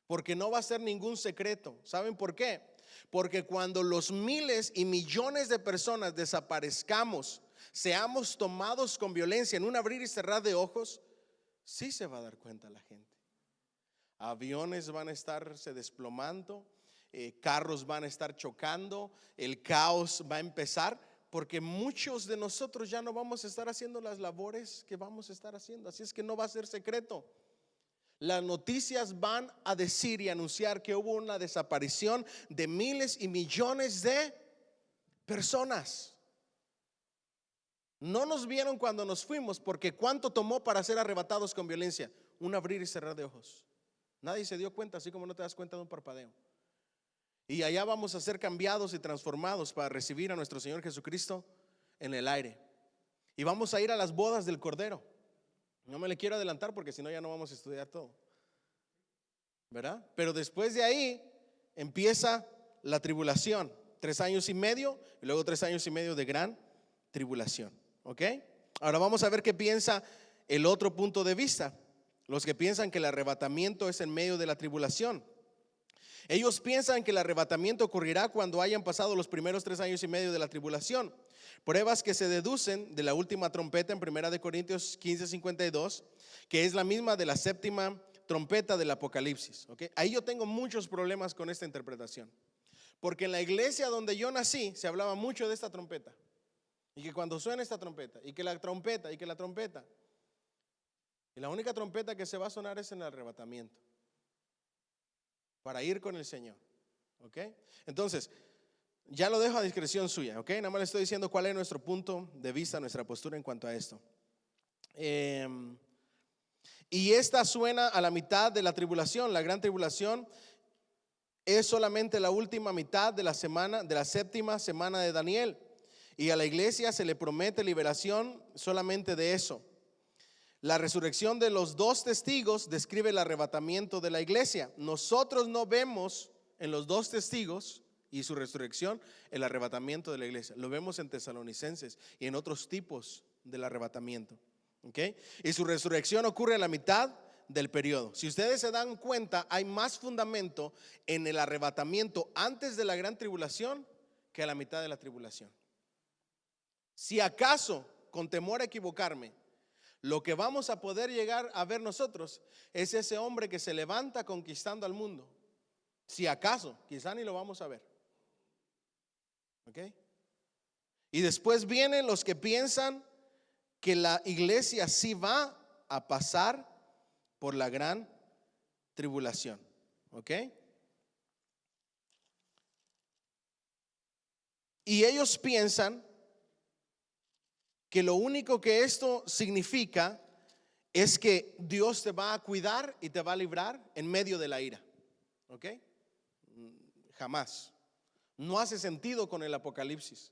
Porque no va a ser ningún secreto. ¿Saben por qué? Porque cuando los miles y millones de personas desaparezcamos, seamos tomados con violencia en un abrir y cerrar de ojos, sí se va a dar cuenta la gente. Aviones van a estarse desplomando, carros van a estar chocando, el caos va a empezar, porque muchos de nosotros ya no vamos a estar haciendo las labores que vamos a estar haciendo. Así es que no va a ser secreto. Las noticias van a decir y anunciar que hubo una desaparición de miles y millones de personas. No nos vieron cuando nos fuimos, porque ¿cuánto tomó para ser arrebatados con violencia? Un abrir y cerrar de ojos. Nadie se dio cuenta, así como no te das cuenta de un parpadeo. Y allá vamos a ser cambiados y transformados para recibir a nuestro Señor Jesucristo en el aire. Y vamos a ir a las bodas del Cordero. No me le quiero adelantar porque si no ya no vamos a estudiar todo, ¿verdad? Pero después de ahí empieza la tribulación, 3 años y medio y luego 3 años y medio de gran tribulación. ¿Ok? Ahora vamos a ver qué piensa el otro punto de vista. Los que piensan que el arrebatamiento es en medio de la tribulación. Ellos piensan que el arrebatamiento ocurrirá cuando hayan pasado los primeros 3 años y medio de la tribulación. Pruebas que se deducen de la última trompeta en 1 Corintios 15:52, que es la misma de la séptima trompeta del Apocalipsis. ¿Okay? Ahí yo tengo muchos problemas con esta interpretación, porque en la iglesia donde yo nací se hablaba mucho de esta trompeta, y que cuando suena esta trompeta, y que la trompeta, y que la trompeta, y la única trompeta que se va a sonar es en el arrebatamiento, para ir con el Señor. ¿Ok? Entonces, ya lo dejo a discreción suya. ¿Ok? Nada más le estoy diciendo cuál es nuestro punto de vista, nuestra postura en cuanto a esto. Y esta suena a la mitad de la tribulación. La gran tribulación es solamente la última mitad de la semana, de la séptima semana de Daniel. Y a la iglesia se le promete liberación solamente de eso. La resurrección de los 2 testigos describe el arrebatamiento de la iglesia. Nosotros no vemos en los 2 testigos y su resurrección el arrebatamiento de la iglesia. Lo vemos en Tesalonicenses y en otros tipos del arrebatamiento. ¿Okay? Y su resurrección ocurre a la mitad del periodo. Si ustedes se dan cuenta, hay más fundamento en el arrebatamiento antes de la gran tribulación que a la mitad de la tribulación. Si acaso, con temor a equivocarme, lo que vamos a poder llegar a ver nosotros es ese hombre que se levanta conquistando al mundo. Si acaso, quizá ni lo vamos a ver. ¿Ok? Y después vienen los que piensan que la iglesia sí va a pasar por la gran tribulación. ¿Ok? Y ellos piensan que lo único que esto significa es que Dios te va a cuidar y te va a librar en medio de la ira. ¿Ok? Jamás. No hace sentido con el Apocalipsis.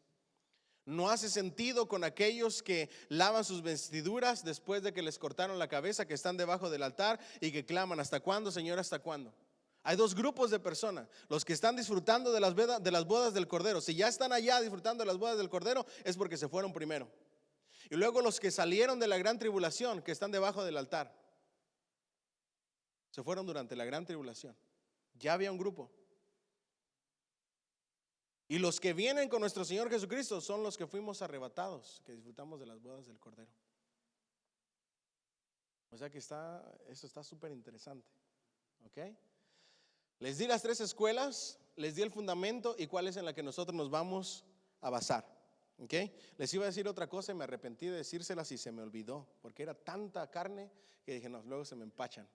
No hace sentido con aquellos que lavan sus vestiduras después de que les cortaron la cabeza, que están debajo del altar y que claman: ¿hasta cuándo, Señor? ¿Hasta cuándo? Hay dos grupos de personas: los que están disfrutando de las bodas del Cordero. Si ya están allá disfrutando de las bodas del Cordero, es porque se fueron primero. Y luego los que salieron de la gran tribulación, que están debajo del altar, se fueron durante la gran tribulación. Ya había un grupo. Y los que vienen con nuestro Señor Jesucristo son los que fuimos arrebatados, que disfrutamos de las bodas del Cordero. O sea que eso está súper interesante. ¿Ok? Les di las tres escuelas, les di el fundamento y cuál es en la que nosotros nos vamos a basar. ¿Ok? Les iba a decir otra cosa y me arrepentí de decírselas y se me olvidó, porque era tanta carne que dije: no, luego se me empachan.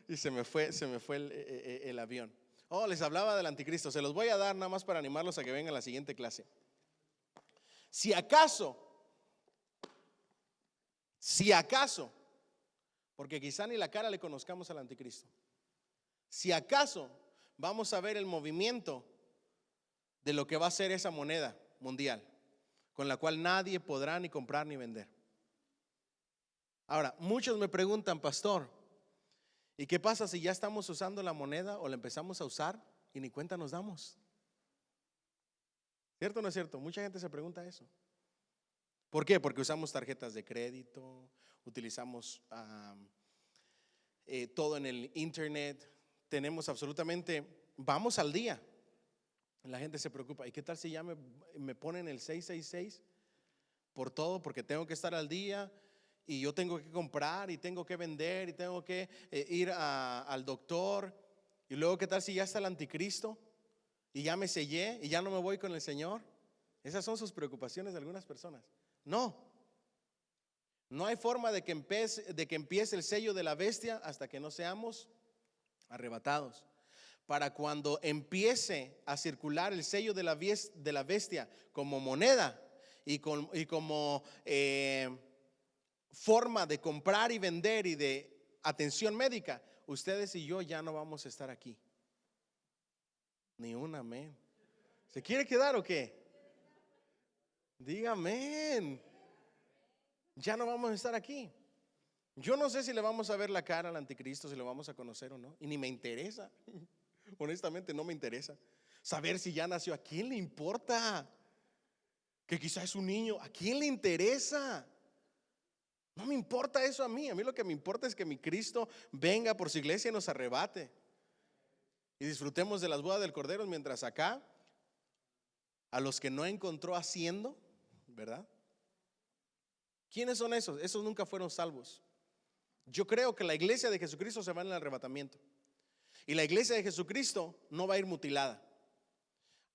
Y se me fue el avión. Oh, les hablaba del anticristo. Se los voy a dar nada más para animarlos a que vengan a la siguiente clase. Si acaso, porque quizá ni la cara le conozcamos al anticristo, si acaso vamos a ver el movimiento de lo que va a ser esa moneda mundial, con la cual nadie podrá ni comprar ni vender. Ahora, muchos me preguntan: pastor, ¿y qué pasa si ya estamos usando la moneda o la empezamos a usar y ni cuenta nos damos? ¿Cierto o no es cierto? Mucha gente se pregunta eso. ¿Por qué? Porque usamos tarjetas de crédito, utilizamos todo en el internet, tenemos absolutamente, vamos al día. La gente se preocupa: ¿y qué tal si ya me ponen el 666 por todo? Porque tengo que estar al día y yo tengo que comprar y tengo que vender y tengo que ir al doctor. Y luego, ¿qué tal si ya está el anticristo y ya me sellé y ya no me voy con el Señor? Esas son sus preocupaciones de algunas personas. No hay forma de que empiece el sello de la bestia hasta que no seamos arrebatados. Para cuando empiece a circular el sello de la bestia como moneda y como forma de comprar y vender y de atención médica, ustedes y yo ya no vamos a estar aquí. Ni un amén. ¿Se quiere quedar o qué? Diga amén. Ya no vamos a estar aquí. Yo no sé si le vamos a ver la cara al anticristo, si lo vamos a conocer o no, y ni me interesa. Honestamente no me interesa saber si ya nació. ¿A quién le importa? Que quizás es un niño. ¿A quién le interesa? No me importa eso a mí. A mí lo que me importa es que mi Cristo venga por su iglesia y nos arrebate y disfrutemos de las bodas del Cordero, mientras acá a los que no encontró haciendo, ¿verdad? ¿Quiénes son esos? Esos nunca fueron salvos. Yo creo que la iglesia de Jesucristo se va en el arrebatamiento. Y la iglesia de Jesucristo no va a ir mutilada.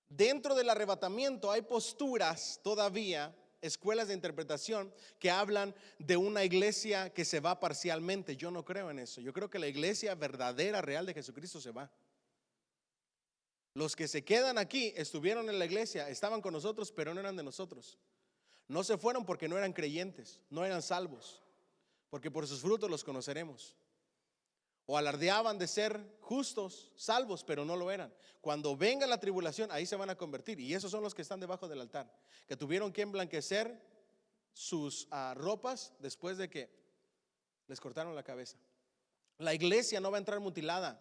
Dentro del arrebatamiento hay posturas todavía, escuelas de interpretación que hablan de una iglesia que se va parcialmente. Yo no creo en eso. Yo creo que la iglesia verdadera, real de Jesucristo se va. Los que se quedan aquí estuvieron en la iglesia, estaban con nosotros, pero no eran de nosotros. No se fueron porque no eran creyentes, no eran salvos, porque por sus frutos los conoceremos. O alardeaban de ser justos, salvos, pero no lo eran. Cuando venga la tribulación, ahí se van a convertir. Y esos son los que están debajo del altar, que tuvieron que emblanquecer sus ropas después de que les cortaron la cabeza. La iglesia no va a entrar mutilada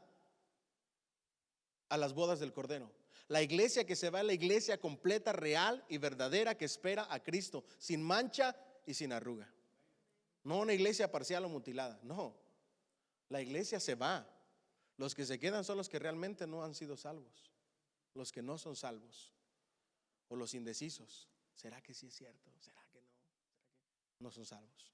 a las bodas del Cordero. La iglesia que se va es la iglesia completa, real y verdadera, que espera a Cristo, sin mancha y sin arruga. No una iglesia parcial o mutilada, no. La iglesia se va. Los que se quedan son los que realmente no han sido salvos, los que no son salvos o los indecisos. ¿Será que sí es cierto? ¿Será que no? No son salvos.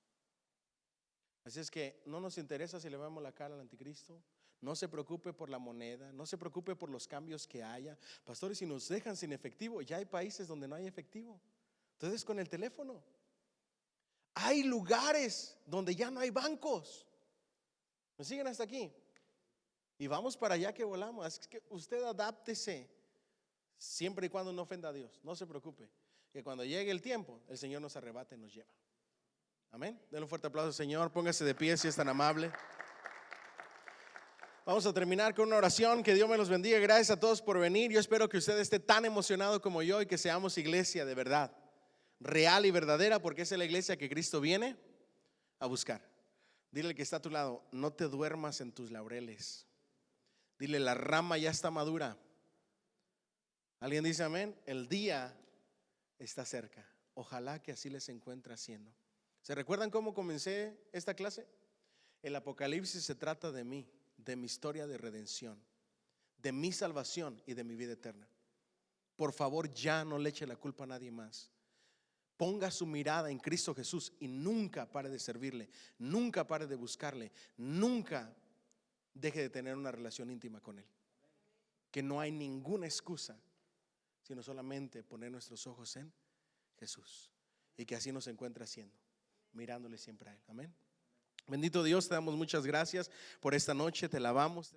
Así es que no nos interesa si le vemos la cara al anticristo. No se preocupe por la moneda, no se preocupe por los cambios que haya. Pastores, si nos dejan sin efectivo, ya hay países donde no hay efectivo. Entonces con el teléfono. Hay lugares donde ya no hay bancos. ¿Me siguen hasta aquí? Y vamos para allá que volamos. Así que usted adáptese, siempre y cuando no ofenda a Dios. No se preocupe, que cuando llegue el tiempo, el Señor nos arrebata y nos lleva. Amén. Denle un fuerte aplauso al Señor. Póngase de pie si es tan amable. Vamos a terminar con una oración. Que Dios me los bendiga. Gracias a todos por venir. Yo espero que usted esté tan emocionado como yo y que seamos iglesia de verdad, real y verdadera, porque esa es la iglesia que Cristo viene a buscar. Dile al que está a tu lado: no te duermas en tus laureles. Dile: la rama ya está madura. ¿Alguien dice amén? El día está cerca. Ojalá que así les encuentre haciendo. ¿Se recuerdan cómo comencé esta clase? El Apocalipsis se trata de mí, de mi historia de redención, de mi salvación y de mi vida eterna. Por favor, ya no le eche la culpa a nadie más. Ponga su mirada en Cristo Jesús y nunca pare de servirle, nunca pare de buscarle, nunca deje de tener una relación íntima con Él. Que no hay ninguna excusa, sino solamente poner nuestros ojos en Jesús y que así nos encuentre haciendo, mirándole siempre a Él. Amén. Bendito Dios, te damos muchas gracias por esta noche, te alabamos.